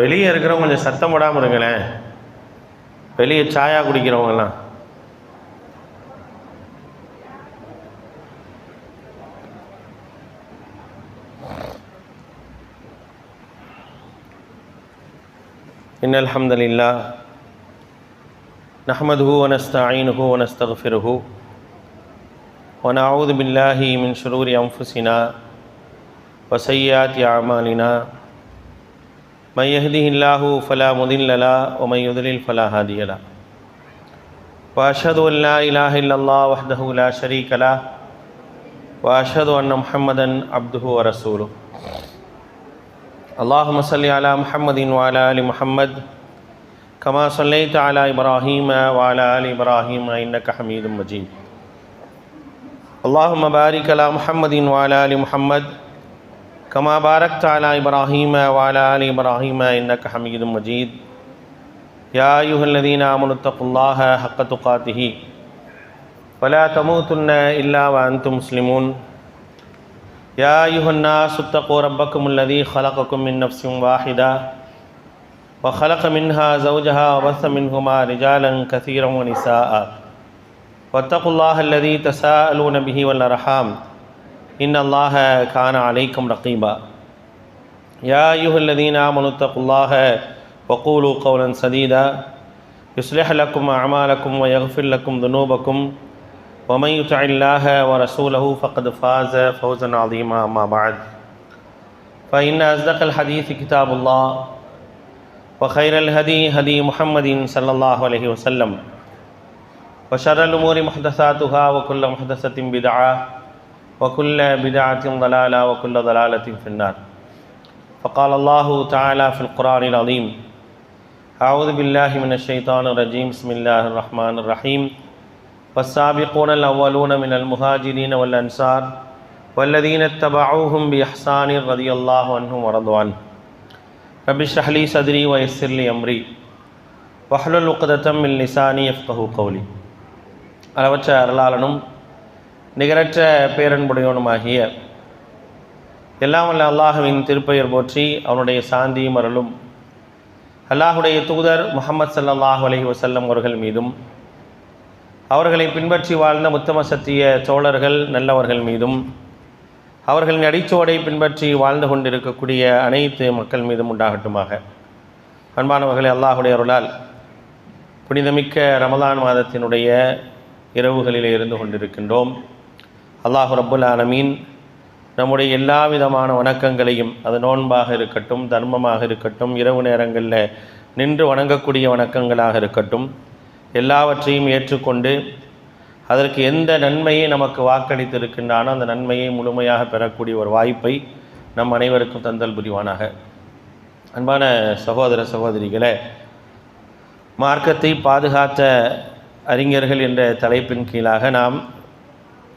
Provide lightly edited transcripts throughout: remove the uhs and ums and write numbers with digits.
வெளியே இருக்கிறவங்க கொஞ்சம் சத்தம் போடாமல் இருங்களேன். வெளியே சாயா குடிக்கிறவங்கலாம். இன்னல் ஹம்தலில்லாஹ் நஹ்மதுஹு வ நஸ்தஈனுஹு வ நஸ்தக்ஃபிருஹு வ நஊது பில்லாஹி மின் ஷுரூரி அன்ஃபுஸினா வ ஸய்யிஆத்தி அஅமாலினா மன் யஹ்திஹில்லாஹு ஃபலா முதில்ல லஹு வ மன் யுத்லில் ஃபலா ஹாதிய லஹு வ அஷ்ஹது அன் லா இலாஹ இல்லல்லாஹ் வஹ்தஹு லா ஷரீக லஹு வ அஷ்ஹது அன்ன முஹம்மதன் அப்துஹு வ ரசூலுஹு. اللهم صل على محمد وعلى آل محمد كما صليت على إبراهيم وعلى آل إبراهيم إنك حميد مجيد. اللهم بارك على محمد وعلى آل محمد كما باركت على إبراهيم وعلى آل إبراهيم إنك حميد مجيد. يا أيها الذين آمنوا اتقوا الله حق تقاته ولا تموتن إلا وأنتم مسلمون. يا أيها الناس اتقوا ربكم الذي خلقكم من نفس واحدة وخلق منها زوجها وبث منهما رجالا كثيرا ونساء واتقوا الله الذي تساءلون به والأرحام إن الله كان عليكم رقيبا. يا أيها الذين آمنوا اتقوا الله وقولوا قولا سديدا يصلح لكم أعمالكم ويغفر لكم ذنوبكم ومن يطع الله ورسوله فقد فاز فوزا عظيما. أما بعد فإن أصدق الحديث كتاب الله وخير الهدي هدي محمد صلى الله عليه وسلم وشر الأمور محدثاتها وكل محدثة بدعة وكل بدعة ضلالة وكل ضلالة في النار. فقال الله تعالى في القرآن العظيم أعوذ بالله من الشيطان الرجيم بسم الله الرحمن الرحيم. والسابقون الأولون من المهاجرين والأنصار والذين اتبعوهم بإحسان رضي الله عنهم ورضوا عنه. رب اشرح لي صدري ويسر لي أمري واحلل عقدة من لساني يفقهوا قولي. அளவற்ற அருளாளனும் நிகரற்ற பேரன்புடையவனுமாகிய எல்லாம் வல்ல அல்லாஹ்வின் திருப்பெயர் போற்றி அவனுடைய சாந்தியும் அருளும் அல்லாஹுடைய தூதர் முஹம்மது ஸல்லல்லாஹு அலைஹி வஸல்லம் அவர்கள் மீதும் அவர்களை பின்பற்றி வாழ்ந்த உத்தம சத்திய தோழர்கள் நல்லவர்கள் மீதும் அவர்களின் அடிச்சுவடை பின்பற்றி வாழ்ந்து கொண்டிருக்கக்கூடிய அனைத்து மக்கள் மீதும் உண்டாகட்டுமாக. அன்பானவர்களே, அல்லாஹுடைய அருளால் புனிதமிக்க ரமலான் மாதத்தினுடைய இரவுகளிலே இருந்து கொண்டிருக்கின்றோம். அல்லாஹு ரப்புல் ஆலமீன் நம்முடைய எல்லா விதமான வணக்கங்களையும், அது நோன்பாக இருக்கட்டும், தர்மமாக இருக்கட்டும், இரவு நேரங்களில் நின்று வணங்கக்கூடிய வணக்கங்களாக இருக்கட்டும், எல்லாவற்றையும் ஏற்றுக்கொண்டு அதற்கு எந்த நன்மையை நமக்கு வாக்களித்திருக்கின்றானோ அந்த நன்மையை முழுமையாக பெறக்கூடிய ஒரு வாய்ப்பை நம் அனைவருக்கும் தந்தல் புரிவானாக. அன்பான சகோதர சகோதரிகளே, மார்க்கத்தை பாதுகாத்த அறிஞர்கள் என்ற தலைப்பின் கீழாக நாம்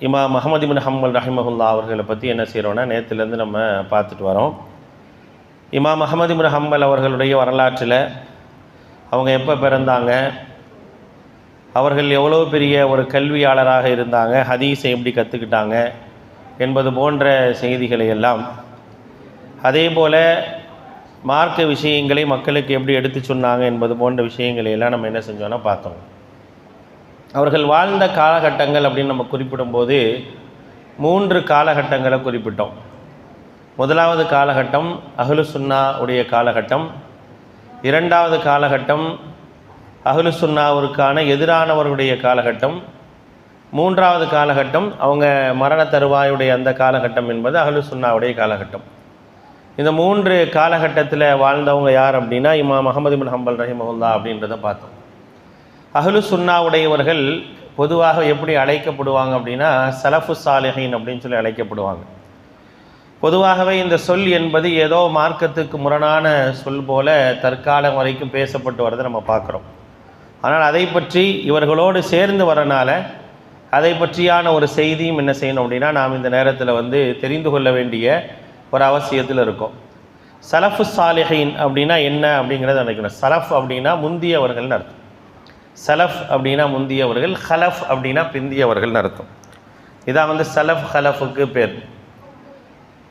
இமாம் அஹ்மது இப்னு ஹம்பல் ரஹிமஹுல்லா அவர்களை பற்றி என்ன செய்கிறோன்னா, நேற்றுலேருந்து நம்ம பார்த்துட்டு வரோம். இமாம் அஹ்மது இப்னு ஹம்பல் அவர்களுடைய வரலாற்றில் அவங்க எப்போ பிறந்தாங்க, அவர்கள் எவ்வளோ பெரிய ஒரு கல்வியாளராக இருந்தாங்க, ஹதீஸை எப்படி கற்றுக்கிட்டாங்க என்பது போன்ற செய்திகளை எல்லாம், அதே போல் மார்க்க விஷயங்களை மக்களுக்கு எப்படி எடுத்து சொன்னாங்க என்பது போன்ற விஷயங்களை எல்லாம் நம்ம என்ன செஞ்சோன்னா பார்த்தோம். அவர்கள் வாழ்ந்த காலகட்டங்கள் அப்படின்னு நம்ம குறிப்பிடும்போது 3 காலகட்டங்களை குறிப்பிட்டோம். முதலாவது காலகட்டம் அஹ்லு சுன்னா உடைய காலகட்டம், இரண்டாவது காலகட்டம் அஹ்லு சுன்னாவிற்கான எதிரானவர்களுடைய காலகட்டம், மூன்றாவது காலகட்டம் அவங்க மரண தருவாயுடைய அந்த காலகட்டம் என்பது அஹ்லு சுன்னாவுடைய காலகட்டம். இந்த 3 காலகட்டத்தில் வாழ்ந்தவங்க யார் அப்படின்னா இமாம் அஹ்மது இப்னு ஹம்பல் ரஹிமஹுல்லா அப்படின்றத பார்த்தோம். அஹ்லு சுன்னாவுடையவர்கள் பொதுவாக எப்படி அழைக்கப்படுவாங்க அப்படின்னா சலஃபு சாலிஹீன் அப்படின்னு சொல்லி அழைக்கப்படுவாங்க. பொதுவாகவே இந்த சொல் என்பது ஏதோ மார்க்கத்துக்கு முரணான சொல் போல தற்காலம் வரைக்கும் பேசப்பட்டு வரதை நம்ம பார்க்குறோம். ஆனால் அதை பற்றி இவர்களோடு சேர்ந்து வரனால அதை பற்றியான ஒரு செய்தியும் என்ன செய்யணும் அப்படின்னா நாம் இந்த நேரத்தில் தெரிந்து கொள்ள வேண்டிய ஒரு அவசியத்தில் இருக்கோம். சலஃபு சாலிஹீன் அப்படின்னா என்ன அப்படிங்கிறத நினைக்கணும். சலஃப் அப்படின்னா முந்தியவர்கள்னு அர்த்தம். சலஃப் அப்படின்னா முந்தியவர்கள், ஹலஃப் அப்படின்னா பிந்தியவர்கள்னு அர்த்தம். இதான் சலஃப் ஹலஃபுக்கு பேர்.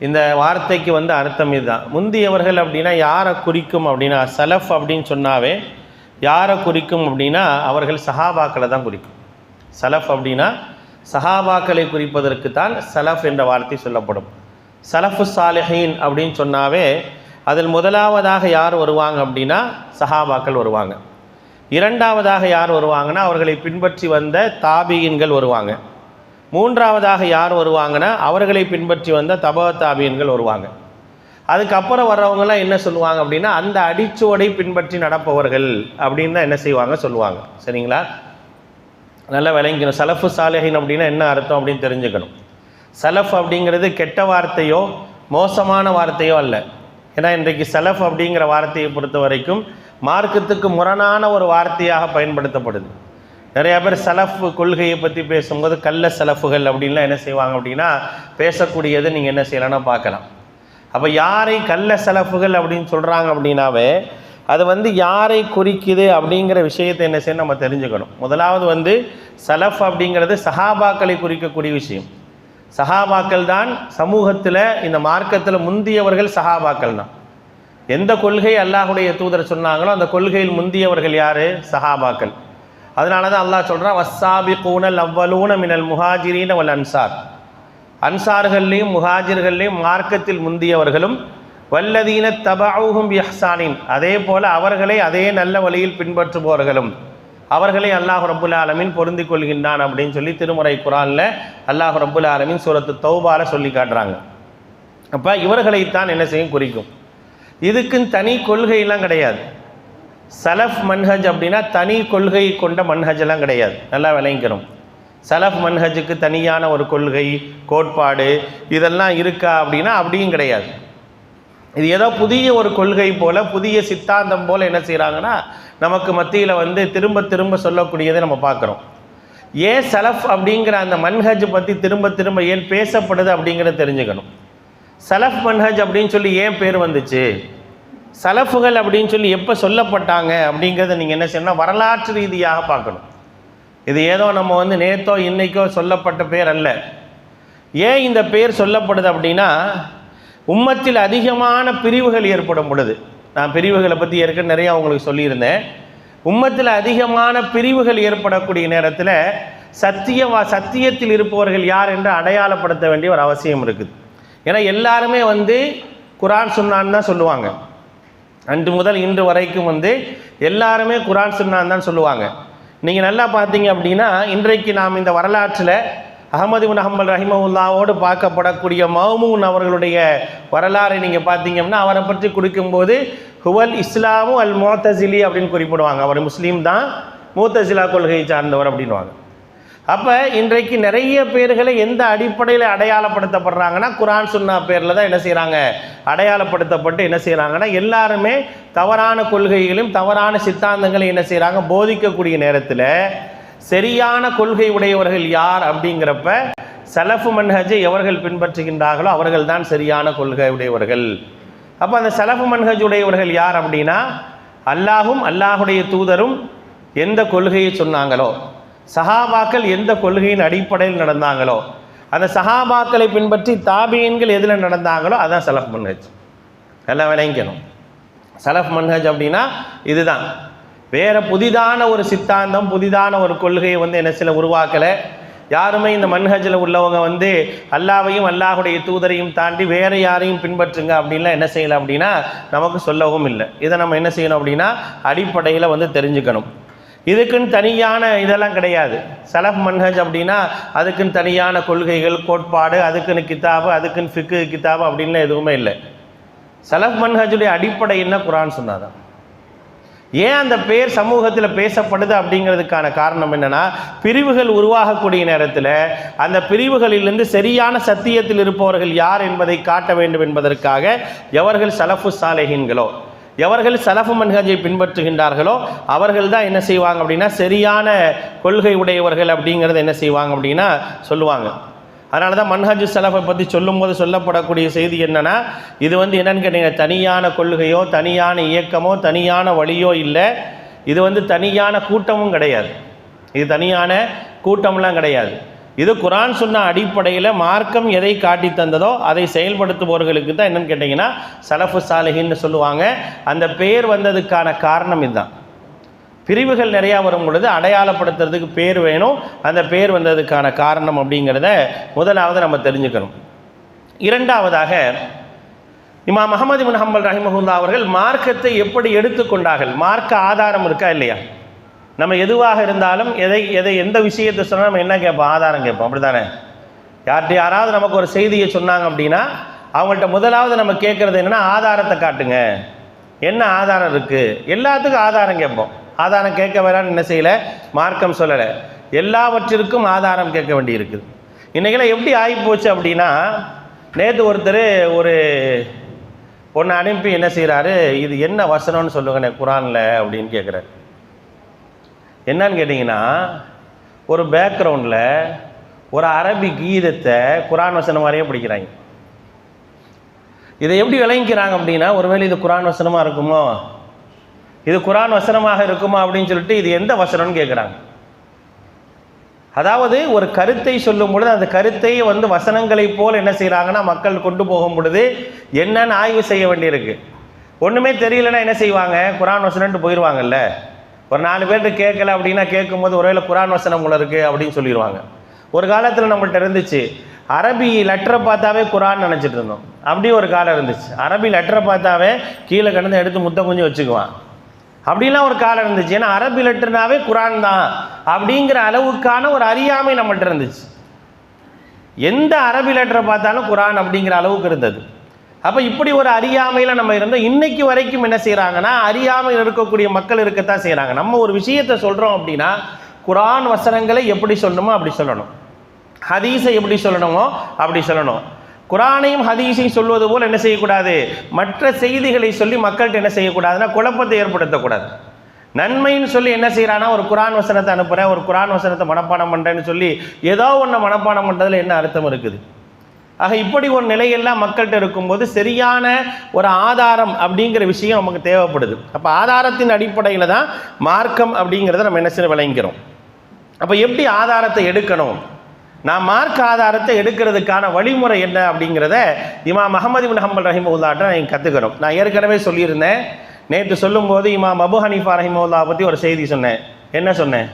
இந்த வார்த்தைக்கு வந்து அர்த்தம் இதுதான். முந்தியவர்கள் அப்படின்னா யாரை குறிக்கும் அப்படின்னா, சலஃப் அப்படின்னு சொன்னாவே யாரை குறிக்கும் அப்படின்னா அவர்கள் சஹாபாக்களை தான் குறிக்கும். சலஃப் அப்படின்னா சஹாபாக்களை குறிப்பதற்கு தான் சலஃப் என்ற வார்த்தை சொல்லப்படும். சலஃபு சாலிஹீன் அப்படின்னு சொன்னாவே அதில் முதலாவதாக யார் வருவாங்க அப்படின்னா சஹாபாக்கள் வருவாங்க. இரண்டாவதாக யார் வருவாங்கன்னா அவர்களை பின்பற்றி வந்த தாபியின்கள் வருவாங்க. மூன்றாவதாக யார் வருவாங்கன்னா அவர்களை பின்பற்றி வந்த தபா தாபியின்கள் வருவாங்க. அதுக்கப்புறம் வர்றவங்களாம் என்ன சொல்லுவாங்க அப்படின்னா அந்த அடிச்சுவடை பின்பற்றி நடப்பவர்கள் அப்படின்னு தான் என்ன செய்வாங்க சொல்லுவாங்க. சரிங்களா? நல்லா விளங்கிக்கணும். சலஃபு சாலிஹீன் அப்படின்னா என்ன அர்த்தம் அப்படின்னு தெரிஞ்சுக்கணும். சலஃப் அப்படிங்கிறது கெட்ட வார்த்தையோ மோசமான வார்த்தையோ அல்ல. ஏன்னா இன்றைக்கு சலஃப் அப்படிங்கிற வார்த்தையை பொறுத்த வரைக்கும் மார்க்கத்துக்கு முரணான ஒரு வார்த்தையாக பயன்படுத்தப்படுது. நிறையா பேர் சலஃப் கொள்கையை பற்றி பேசும்போது கள்ள சலஃபுகள் அப்படின்லாம் என்ன செய்வாங்க அப்படின்னா பேசக்கூடியது நீங்கள் என்ன செய்யலாம்னா பார்க்கலாம். அப்போ யாரை கள்ள சலஃபுகள் அப்படின்னு சொல்கிறாங்க அப்படின்னாவே அது வந்து யாரை குறிக்குது அப்படிங்கிற விஷயத்தை என்ன செய்யணும் நம்ம தெரிஞ்சுக்கணும். முதலாவது வந்து சலஃப் அப்படிங்கிறது சஹாபாக்களை குறிக்கக்கூடிய விஷயம். சஹாபாக்கள் தான் சமூகத்தில் இந்த மார்க்கத்தில் முந்தியவர்கள் சஹாபாக்கள் தான். எந்த கொள்கை அல்லாஹுடைய தூதர் சொன்னாங்களோ அந்த கொள்கையில் முந்தியவர்கள் யார்? சஹாபாக்கள். அதனால தான் அல்லாஹ் சொல்கிறான் வஸ்ஸாபிகூனல் அவ்வலூன மினல் முஹாஜிரீன வல் அன்சார். அன்சார்கள்லையும் முஹாஜிர்கள்லையும் மார்க்கத்தில் முந்தியவர்களும் வல்லதீன தபஊஹும் பிஹ்சானின், அதே போல் அவர்களை அதே நல்ல வழியில் பின்பற்றுபவர்களும் அவர்களை அல்லாஹ் ரப்புல் ஆலமீன் பொருந்தி கொள்கின்றான் அப்படின்னு சொல்லி திருமுறை குர்ஆனில் அல்லாஹ் ரப்புல் ஆலமீன் சூரத்து தௌபால சொல்லி காட்டுறாங்க. அப்போ இவர்களைத்தான் என்ன செய்யும் குறிக்கும். இதுக்குன்னு தனி கொள்கையெல்லாம் கிடையாது. சலஃப் மன்ஹஜ் அப்படின்னா தனி கொள்கை கொண்ட மன்ஹஜெல்லாம் கிடையாது. நல்லா விளங்கிக்கணும். சலஃப் மன்ஹஜுக்கு தனியான ஒரு கொள்கை கோட்பாடு இதெல்லாம் இருக்கா அப்படின்னா அப்படியும் கிடையாது. இது ஏதோ புதிய ஒரு கொள்கை போல் புதிய சித்தாந்தம் போல் என்ன செய்கிறாங்கன்னா நமக்கு மத்தியில் வந்து திரும்ப திரும்ப சொல்லக்கூடியதை நம்ம பார்க்குறோம். ஏன் சலஃப் அப்படிங்கிற அந்த மன்ஹஜ் பற்றி திரும்ப திரும்ப ஏன் பேசப்படுது அப்படிங்கிறத தெரிஞ்சுக்கணும். சலஃப் மன்ஹஜ் அப்படின்னு சொல்லி ஏன் பேர் வந்துச்சு, சலஃபுகள் அப்படின்னு சொல்லி எப்போ சொல்லப்பட்டாங்க அப்படிங்கிறத நீங்கள் என்ன செய்யணும்னா வரலாற்று ரீதியாக பார்க்கணும். இது ஏதோ நம்ம வந்து நேத்தோ இன்னைக்கோ சொல்லப்பட்ட பேர் அல்ல. ஏன் இந்த பேர் சொல்லப்படுது அப்படின்னா உம்மத்தில் அதிகமான பிரிவுகள் ஏற்படும் பொழுது, நான் பிரிவுகளை பற்றி ஏற்கனவே நிறையா உங்களுக்கு சொல்லியிருந்தேன். உம்மத்தில் அதிகமான பிரிவுகள் ஏற்படக்கூடிய நேரத்தில் சத்தியத்தில் இருப்பவர்கள் யார் என்று அடையாளப்படுத்த வேண்டிய ஒரு அவசியம் இருக்குது. ஏன்னா எல்லாருமே வந்து குர்ஆன் சுன்னான்னு தான் சொல்லுவாங்க. அன்று முதல் இன்று வரைக்கும் வந்து எல்லாருமே குர்ஆன் சுன்னான்னு தான் சொல்லுவாங்க. நீங்கள் நல்லா பார்த்தீங்க அப்படின்னா இன்றைக்கு நாம் இந்த வரலாற்றில் அஹ்மது இப்னு ஹம்பல் ரஹிமஹுல்லாவோடு பார்க்கப்படக்கூடிய மௌமூன் அவர்களுடைய வரலாறை நீங்கள் பார்த்தீங்கன்னா அவரை பற்றி குறிக்கும்போது ஹுவல் இஸ்லாமு அல் முஅ்தஸிலி அப்படின்னு குறிப்பிடுவாங்க. அவர் முஸ்லீம் தான், முஅ்தஸிலா கொள்கையை சார்ந்தவர் அப்படின்வாங்க. அப்போ இன்றைக்கு நிறைய பேர்களை எந்த அடிப்படையில் அடையாளப்படுத்தப்படுறாங்கன்னா குர்ஆன் சுன்னா பேரில் தான் என்ன செய்கிறாங்க அடையாளப்படுத்தப்பட்டு என்ன செய்கிறாங்கன்னா எல்லாருமே தவறான கொள்கைகளையும் தவறான சித்தாந்தங்களையும் என்ன செய்கிறாங்க போதிக்கக்கூடிய நேரத்தில் சரியான கொள்கை உடையவர்கள் யார் அப்படிங்கிறப்ப சலஃபு மன்ஹஜை எவர்கள் பின்பற்றுகின்றார்களோ அவர்கள் தான் சரியான கொள்கை உடையவர்கள். அப்போ அந்த சலஃபு மன்ஹஜ் உடையவர்கள் யார் அப்படின்னா அல்லாஹும் அல்லாஹுடைய தூதரும் எந்த கொள்கையை சொன்னாங்களோ, சஹாபாக்கள் எந்த கொள்கையின் அடிப்படையில் நடந்தாங்களோ, அந்த சஹாபாக்களை பின்பற்றி தாபியன்கள் எதில் நடந்தாங்களோ அதான் சலஃப் மன்ஹஜ். எல்லாம் விளங்கிக்கணும். சலஃப் மன்ஹஜ் அப்படின்னா இதுதான். வேறு புதிதான ஒரு சித்தாந்தம் புதிதான ஒரு கொள்கையை வந்து என்ன சில உருவாக்கலை. யாருமே இந்த மன்ஹஜில் உள்ளவங்க வந்து அல்லாஹ்வையும் அல்லாஹுடைய தூதரையும் தாண்டி வேறு யாரையும் பின்பற்றுங்க அப்படின்லாம் என்ன செய்யலாம் அப்படின்னா நமக்கு சொல்லவும் இல்லை. இதை நம்ம என்ன செய்யணும் அப்படின்னா அடிப்படையில் வந்து தெரிஞ்சுக்கணும். இதுக்குன்னு தனியான இதெல்லாம் கிடையாது. சலஃப் மன்ஹஜ் அப்படின்னா அதுக்குன்னு தனியான கொள்கைகள் கோட்பாடு அதுக்குன்னு கிதாபு அதுக்குன்னு ஃபிக்கு கிதாபு அப்படின்லாம் எதுவுமே இல்லை. சலஃப் மன்ஹஜுடைய அடிப்படை என்ன குர்ஆன் சொன்னாதான். ஏன் அந்த பேர் சமூகத்தில் பேசப்படுது அப்படிங்கிறதுக்கான காரணம் என்னென்னா பிரிவுகள் உருவாகக்கூடிய நேரத்தில் அந்த பிரிவுகளிலிருந்து சரியான சத்தியத்தில் இருப்பவர்கள் யார் என்பதை காட்ட வேண்டும் என்பதற்காக எவர்கள் சலஃபு சாலிஹீன்களோ எவர்கள் சலஃபு மன்ஹஜை பின்பற்றுகின்றார்களோ அவர்கள் தான் என்ன செய்வாங்க அப்படின்னா சரியான கொள்கை உடையவர்கள் அப்படிங்கிறத என்ன செய்வாங்க அப்படின்னா சொல்லுவாங்க. அதனால தான் மன்ஹஜு சலஃபை பற்றி சொல்லும்போது சொல்லப்படக்கூடிய செய்தி என்னென்னா இது வந்து என்னென்னு கேட்டீங்கன்னா தனியான கொள்கையோ தனியான இயக்கமோ தனியான வழியோ இல்லை. இது வந்து தனியான கூட்டமும் கிடையாது. இது தனியான கூட்டம்லாம் கிடையாது. இது குர்ஆன் சுன்னா அடிப்படையில் மார்க்கம் எதை காட்டி தந்ததோ அதை செயல்படுத்துபவர்களுக்கு தான் என்னன்னு கேட்டிங்கன்னா சலஃபு சாலிஹின்னு சொல்லுவாங்க. அந்த பேர் வந்ததுக்கான காரணம் இதுதான். பிரிவுகள் நிறையா வரும் பொழுது அடையாளப்படுத்துறதுக்கு பேர் வேணும். அந்த பேர் வந்ததுக்கான காரணம் அப்படிங்கிறத முதலாவது நம்ம தெரிஞ்சுக்கணும். இரண்டாவதாக இமாம் அஹ்மத் இப்னு ஹம்பல் ரஹிமஹுல்லா அவர்கள் மார்க்கத்தை எப்படி எடுத்துக்கொண்டார்கள், மார்க்க ஆதாரம் இருக்கா இல்லையா? நம்ம எதுவாக இருந்தாலும் எந்த விஷயத்தை சொன்னால் நம்ம என்ன கேட்போம்? ஆதாரம் கேட்போம், அப்படி தானே? யாராவது நமக்கு ஒரு செய்தியை சொன்னாங்க அப்படின்னா அவங்கள்ட்ட முதலாவது நம்ம கேட்குறது என்னென்னா ஆதாரத்தை காட்டுங்க, என்ன ஆதாரம் இருக்குது. எல்லாத்துக்கும் ஆதாரம் கேட்போம். ஆதாரம் கேட்க வேணான்னு என்ன செய்யலை, மார்க்கம் சொல்லலை. எல்லாவற்றிற்கும் ஆதாரம் கேட்க வேண்டி இருக்குது. இன்றைக்கெல்லாம் எப்படி ஆகிப்போச்சு அப்படின்னா, நேற்று ஒருத்தர் ஒரு ஒன்று அனுப்பி என்ன செய்கிறாரு, இது என்ன வசனம்னு சொல்லுங்கண்ணே குர்ஆனில் அப்படின்னு கேட்குறாரு. என்னன்னு கேட்டிங்கன்னா, ஒரு பேக்ரவுண்டில் ஒரு அரபி கீதத்தை குர்ஆன் வசனம் மாதிரியே படிக்கிறாங்க. இதை எப்படி விளங்கிக்கிறாங்க அப்படின்னா, ஒருவேளை இது குர்ஆன் வசனமாக இருக்குமோ, இது குர்ஆன் வசனமாக இருக்குமா அப்படின்னு சொல்லிட்டு இது எந்த வசனம்னு கேட்குறாங்க. அதாவது ஒரு கருத்தை சொல்லும் பொழுது அந்த கருத்தை வசனங்களை போல் என்ன செய்கிறாங்கன்னா மக்கள் கொண்டு போகும் பொழுது என்னன்னு ஆய்வு செய்ய வேண்டியிருக்கு. ஒன்றுமே தெரியலன்னா என்ன செய்வாங்க, குர்ஆன் வசனம்ட்டு போயிடுவாங்கல்ல. ஒரு 4 பேர்ட்டு கேட்கல அப்படின்னா கேட்கும்போது ஒருவேளை குர்ஆன் வசனம் உள்ள இருக்குது அப்படின்னு சொல்லிடுவாங்க. ஒரு காலத்தில் நம்மள்கிட்ட இருந்துச்சு, அரபி லெட்டரை பார்த்தாவே குர்ஆன் நினச்சிட்டு இருந்தோம். அப்படி ஒரு காலம் இருந்துச்சு. அரபி லெட்டரை பார்த்தாவே கீழே கிடந்து எடுத்து முட்டை கொஞ்சம் வச்சுக்குவான், அப்படிலாம் ஒரு காலம் இருந்துச்சு. ஏன்னா அரபி லெட்டர்னாவே குர்ஆன் தான் அப்படிங்கிற அளவுக்கான ஒரு அறியாமை நம்மள்கிட்ட இருந்துச்சு. எந்த அரபி லெட்டரை பார்த்தாலும் குர்ஆன் அப்படிங்கிற அளவுக்கு இருந்தது. அப்போ இப்படி ஒரு அறியாமையில் நம்ம இருந்தோம். இன்னைக்கு வரைக்கும் என்ன செய்கிறாங்கன்னா, அறியாமையில் இருக்கக்கூடிய மக்கள் இருக்கத்தான் செய்கிறாங்க. நம்ம ஒரு விஷயத்தை சொல்கிறோம் அப்படின்னா குர்ஆன் வசனங்களை எப்படி சொல்லணுமோ அப்படி சொல்லணும், ஹதீஸை எப்படி சொல்லணுமோ அப்படி சொல்லணும். குர்ஆனையும் ஹதீஸையும் சொல்வது போல் என்ன செய்யக்கூடாது, மற்ற செய்திகளை சொல்லி மக்கள்கிட்ட என்ன செய்யக்கூடாதுன்னா குழப்பத்தை ஏற்படுத்தக்கூடாது. நன்மைன்னு சொல்லி என்ன செய்கிறான்னா, ஒரு குர்ஆன் வசனத்தை அனுப்புகிறேன், ஒரு குர்ஆன் வசனத்தை மனப்பாடம் பண்ணுறேன்னு சொல்லி ஏதோ ஒன்று மனப்பாடம் பண்ணுறதுல என்ன அர்த்தம் இருக்குது? ஆக இப்படி ஒரு நிலையெல்லாம் மக்கள்கிட்ட இருக்கும்போது சரியான ஒரு ஆதாரம் அப்படிங்கிற விஷயம் நமக்கு தேவைப்படுது. அப்போ ஆதாரத்தின் அடிப்படையில் தான் மார்க்கம் அப்படிங்கிறத நம்ம என்ன செய்ய விளங்கிறோம். அப்போ எப்படி ஆதாரத்தை எடுக்கணும், நான் மார்க்க ஆதாரத்தை எடுக்கிறதுக்கான வழிமுறை என்ன அப்படிங்கிறத இமாம் அஹ்மத் இப்னு ஹம்பல் ரஹிமஹுல்லாஹ்ட்ட நீங்கள் கற்றுக்கணும். நான் ஏற்கனவே சொல்லியிருந்தேன், நேற்று சொல்லும்போது இமாம் அபு ஹனீஃபா ரஹிமஹுல்லாஹ் பற்றி ஒரு செய்தி சொன்னேன். என்ன சொன்னேன்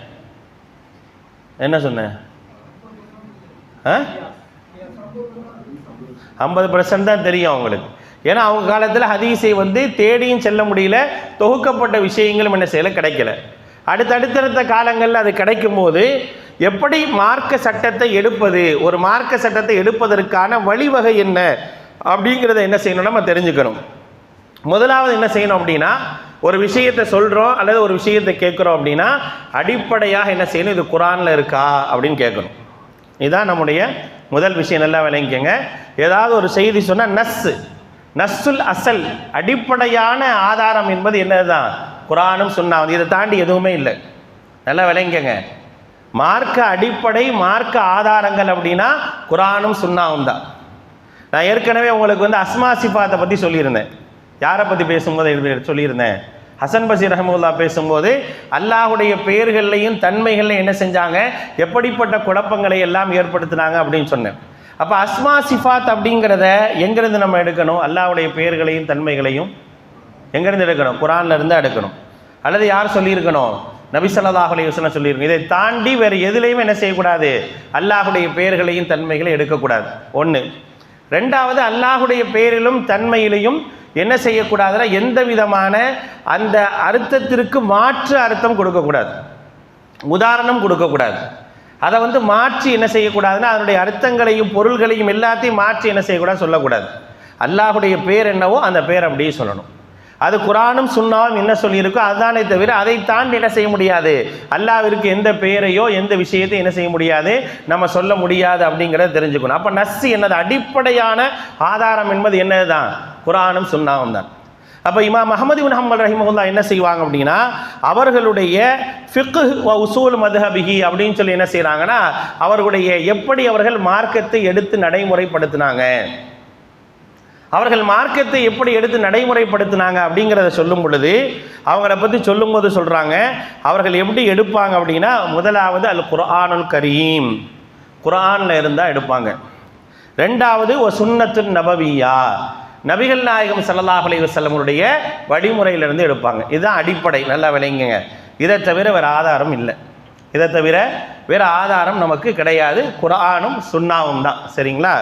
50% தான் தெரியும் அவங்களுக்கு. ஏன்னா அவங்க காலத்தில் ஹதீஸை தேடியும் செல்ல முடியல, தொகுக்கப்பட்ட விஷயங்களும் என்ன செய்யலை, கிடைக்கல. அடுத்தடுத்த காலங்களில் அது கிடைக்கும் போது எப்படி மார்க்க சட்டத்தை எடுப்பது, ஒரு மார்க்க சட்டத்தை எடுப்பதற்கான வழிவகை என்ன அப்படிங்கிறத என்ன செய்யணும் நம்ம தெரிஞ்சுக்கணும். முதலாவது என்ன செய்யணும் அப்படின்னா, ஒரு விஷயத்தை சொல்கிறோம் அல்லது ஒரு விஷயத்தை கேட்குறோம் அப்படின்னா அடிப்படையாக என்ன செய்யணும், இது குர்ஆனில் இருக்கா அப்படின்னு கேட்கணும். இதுதான் நம்முடைய முதல் விஷயம். நல்லா விளங்கிக்கங்க. ஏதாவது ஒரு செய்தி சொன்னால் நஸ்ஸுல் அசல், அடிப்படையான ஆதாரம் என்பது என்னது தான், குர்ஆனும் சுன்னாவும். இதை தாண்டி எதுவுமே இல்லை. நல்லா விளங்கிக்கங்க. மார்க்க அடிப்படை மார்க்க ஆதாரங்கள் அப்படின்னா குர்ஆனும் சுன்னாவும் தான். நான் ஏற்கனவே உங்களுக்கு அஸ்மா சிஃபாத்தை பற்றி சொல்லியிருந்தேன். யாரை பற்றி பேசும்போது சொல்லியிருந்தேன், ஹசன் பசீர் ரஹ்மத்துல்லாஹ் பேசும்போது அல்லாஹுடைய பெயர்களையும் தன்மைகளையும் என்ன செஞ்சாங்க, எப்படிப்பட்ட குழப்பங்களை எல்லாம் ஏற்படுத்தினாங்க அப்படின்னு சொன்னேன். அப்போ அஸ்மா சிஃபாத் அப்படிங்கிறத எங்கேருந்து நம்ம எடுக்கணும், அல்லாஹுடைய பெயர்களையும் தன்மைகளையும் எங்கேருந்து எடுக்கணும், குர்ஆன்ல இருந்து எடுக்கணும். அல்லது யார் சொல்லியிருக்கணும், நபி ஸல்லல்லாஹு அலைஹி வஸல்லம் சொல்லியிருக்கணும். இதை தாண்டி வேறு எதுலேயுமே என்ன செய்யக்கூடாது, அல்லாஹுடைய பெயர்களையும் தன்மைகளையும் எடுக்கக்கூடாது. ஒன்று. ரெண்டாவது, அல்லாஹுடைய பெயரிலும் தன்மையிலையும் என்ன செய்யக்கூடாதுன்னா எந்த விதமான அந்த அர்த்தத்திற்கு மாற்று அர்த்தம் கொடுக்கக்கூடாது, உதாரணம் கொடுக்கக்கூடாது. அதை மாற்றி என்ன செய்யக்கூடாதுன்னா அதனுடைய அர்த்தங்களையும் பொருள்களையும் எல்லாத்தையும் மாற்றி என்ன செய்யக்கூடாது, சொல்லக்கூடாது. அல்லாஹுடைய பேர் என்னவோ அந்த பேர் அப்படியே சொல்லணும். அது குர்ஆனும் சுன்னாவும் என்ன சொல்லியிருக்கோ அதுதானே தவிர அதை தாண்டி என்ன செய்ய முடியாது, அல்லாஹ்விற்கு எந்த பெயரையோ எந்த விஷயத்தையும் என்ன செய்ய முடியாது, நம்ம சொல்ல முடியாது அப்படிங்கிறத தெரிஞ்சுக்கணும். அப்போ நஸ்ஸு என்னது, அடிப்படையான ஆதாரம் என்பது என்னது தான், குர்ஆனும் சுன்னாவும் தான். அப்போ இமாம் அஹ்மத் இப்னு ஹம்பல் ரஹிமஹுல்லாஹ் என்ன செய்வாங்க அப்படின்னா, அவர்களுடைய ஃபிக்ஹ் வ உசூல் மத்ஹபிஹி அப்படின்னு சொல்லி என்ன செய்கிறாங்கன்னா, அவர்களுடைய எப்படி அவர்கள் மார்க்கத்தை எடுத்து நடைமுறைப்படுத்தினாங்க, அவர்கள் மார்க்கத்தை எப்படி எடுத்து நடைமுறைப்படுத்தினாங்க அப்படிங்கிறத சொல்லும் பொழுது அவங்கள பற்றி சொல்லும்போது சொல்கிறாங்க, அவர்கள் எப்படி எடுப்பாங்க அப்படின்னா, முதலாவது அல் குர்ஆனுல் கரீம், குர்ஆனில் இருந்தால் எடுப்பாங்க. ரெண்டாவது சுன்னத்து நபவியா, நபிகள் நாயகம் ஸல்லல்லாஹு அலைஹி வஸல்லமுடைய வழிமுறையிலிருந்து எடுப்பாங்க. இதுதான் அடிப்படை, நல்லா விளங்குங்க. இதை தவிர வேறு ஆதாரம் இல்லை, இதை தவிர வேறு ஆதாரம் நமக்கு கிடையாது. குர்ஆனும் சுன்னாவும் தான், சரிங்களா?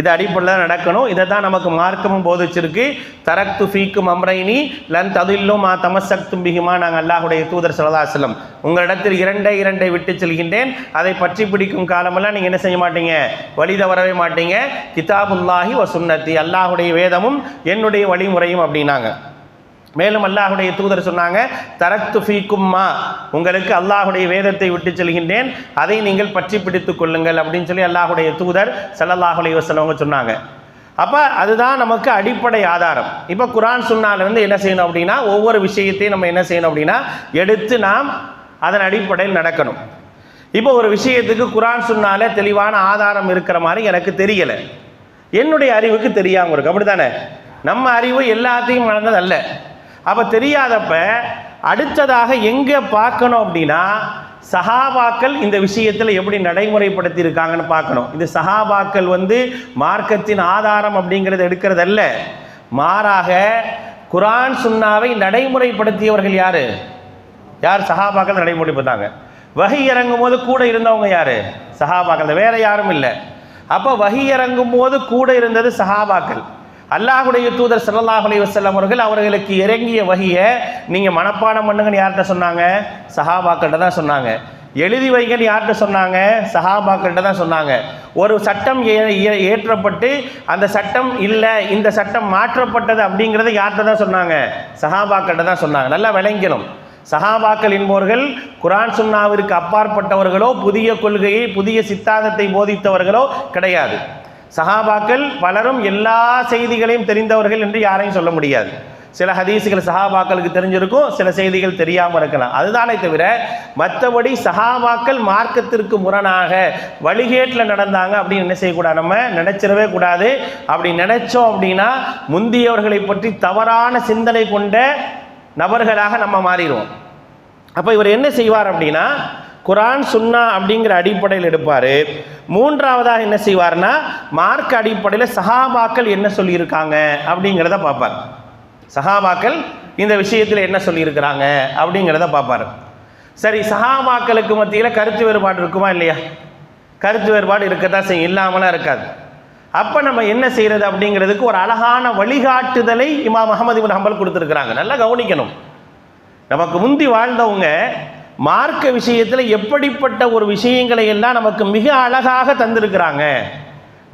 இது அடிப்படையில் நடக்கணும். இதை தான் நமக்கு மார்க்கமும் போதிச்சிருக்கு. தரக்து ஃபீக்கும் அம்ரைனி லன் ததில்லு மா தமஸ்ஸக்தும் பிஹிமா. நாங்கள் அல்லாஹ்வுடைய தூதர் ஸல்லல்லாஹு அலைஹி வஸல்லம் உங்களிடத்தில் இரண்டை விட்டு செல்கின்றேன், அதை பற்றி பிடிக்கும் காலமெல்லாம் நீங்கள் என்ன செய்ய மாட்டீங்க, வழி தவறவே மாட்டீங்க. கிதாபுல்லாஹி வ சுன்னத்தி, அல்லாஹ்வுடைய வேதமும் என்னுடைய வழிமுறையும் அப்படின்னாங்க. மேலும் அல்லாஹ்வுடைய தூதர் சொன்னாங்க, தரக்து ஃபீக்கும்மா, உங்களுக்கு அல்லாஹ்வுடைய வேதத்தை விட்டு செல்கின்றேன், அதை நீங்கள் பற்றி பிடித்து கொள்ளுங்கள் அப்படின்னு சொல்லி அல்லாஹ்வுடைய தூதர் ஸல்லல்லாஹு அலைஹி வஸல்லம் சொன்னாங்க. அப்போ அதுதான் நமக்கு அடிப்படை ஆதாரம். இப்போ குர்ஆன் சுன்னாலிருந்து என்ன செய்யணும் அப்படின்னா, ஒவ்வொரு விஷயத்தையும் நம்ம என்ன செய்யணும் அப்படின்னா எடுத்து நாம் அதன் அடிப்படையில் நடக்கணும். இப்போ ஒரு விஷயத்துக்கு குர்ஆன் சுன்னால தெளிவான ஆதாரம் இருக்கிற மாதிரி எனக்கு தெரியலை, என்னுடைய அறிவுக்கு தெரியாமல் இருக்கு, அப்படி தானே? நம்ம அறிவு எல்லாத்தையும் நடந்தது அல்ல. அப்போ தெரியாதப்ப அடுத்ததாக எங்கே பார்க்கணும் அப்படின்னா, சஹாபாக்கள் இந்த விஷயத்தில் எப்படி நடைமுறைப்படுத்தி இருக்காங்கன்னு பார்க்கணும். இந்த சஹாபாக்கள் மார்க்கத்தின் ஆதாரம் அப்படிங்கிறத எடுக்கிறது அல்ல, மாறாக குர்ஆன் சுன்னாவை நடைமுறைப்படுத்தியவர்கள் யார்? சஹாபாக்கள் நடைமுறைப்படுத்தாங்க. வஹி இறங்கும் போது கூட இருந்தவங்க யார்? சஹாபாக்கள், வேற யாரும் இல்லை. அப்போ வஹி இறங்கும் போது கூட இருந்தது சஹாபாக்கள். அல்லாஹ்வுடைய தூதர் ஸல்லல்லாஹு அலைஹி வஸல்லம் அவர்களுக்கு இறங்கிய வஹியை நீங்கள் மனப்பாடம் பண்ணுங்கன்னு யார்கிட்ட சொன்னாங்க? சஹாபாக்கள்கிட்ட தான் சொன்னாங்க. எழுதி வைங்கன்னு யார்கிட்ட சொன்னாங்க? சஹாபாக்கள்கிட்ட தான் சொன்னாங்க. ஒரு சட்டம் ஏற்றப்பட்டு அந்த சட்டம் இல்லை, இந்த சட்டம் மாற்றப்பட்டது அப்படிங்கிறத யார்கிட்ட தான் சொன்னாங்க? சஹாபாக்கள்கிட்ட தான் சொன்னாங்க. நல்லா விளங்கணும், சஹாபாக்கள் என்பவர்கள் குர்ஆன் சுன்னாவிற்கு அப்பாற்பட்டவர்களோ புதிய கொள்கையை புதிய சித்தாந்தத்தை போதித்தவர்களோ கிடையாது. சஹாபாக்கள் பலரும் எல்லா செய்திகளையும் தெரிந்தவர்கள் என்று யாரையும் சொல்ல முடியாது. சில ஹதீஸுகள் சஹாபாக்களுக்கு தெரிஞ்சிருக்கும், சில செய்திகள் தெரியாமல் இருக்கலாம், அதுதானே தவிர மற்றபடி சஹாபாக்கள் மார்க்கத்திற்கு முரணாக வழிகேட்டில் நடந்தாங்க அப்படின்னு என்ன செய்யக்கூடாது, நம்ம நினைச்சிடவே கூடாது. அப்படி நினைச்சோம் அப்படின்னா முந்தியவர்களை பற்றி தவறான சிந்தனை கொண்ட நபர்களாக நம்ம மாறிடுவோம். அப்போ இவர் என்ன செய்வார் அப்படின்னா, குர்ஆன் சுன்னா அப்படிங்கிற அடிப்படையில் எடுப்பார். மூன்றாவதாக என்ன செய்வார்னா, மார்க்க அடிப்படையில் சஹாபாக்கள் என்ன சொல்லியிருக்காங்க அப்படிங்கிறத பார்ப்பார். சஹாபாக்கள் இந்த விஷயத்தில் என்ன சொல்லியிருக்கிறாங்க அப்படிங்கிறத பார்ப்பார். சரி, சஹாபாக்களுக்கு மத்தியில் கருத்து வேறுபாடு இருக்குமா இல்லையா? கருத்து வேறுபாடு இருக்கத்தான் செய்யும், இல்லாமலாம் இருக்காது. அப்போ நம்ம என்ன செய்கிறது அப்படிங்கிறதுக்கு ஒரு அழகான வழிகாட்டுதலை இமாம் அஹ்மத் இப்னு ஹம்பல் கொடுத்துருக்குறாங்க. நல்லா கவனிக்கணும். நமக்கு முந்தி வாழ்ந்தவங்க மார்க்க விஷயத்தில் எப்படிப்பட்ட ஒரு விஷயங்களை எல்லாம் நமக்கு மிக அழகாக தந்திருக்கிறாங்க.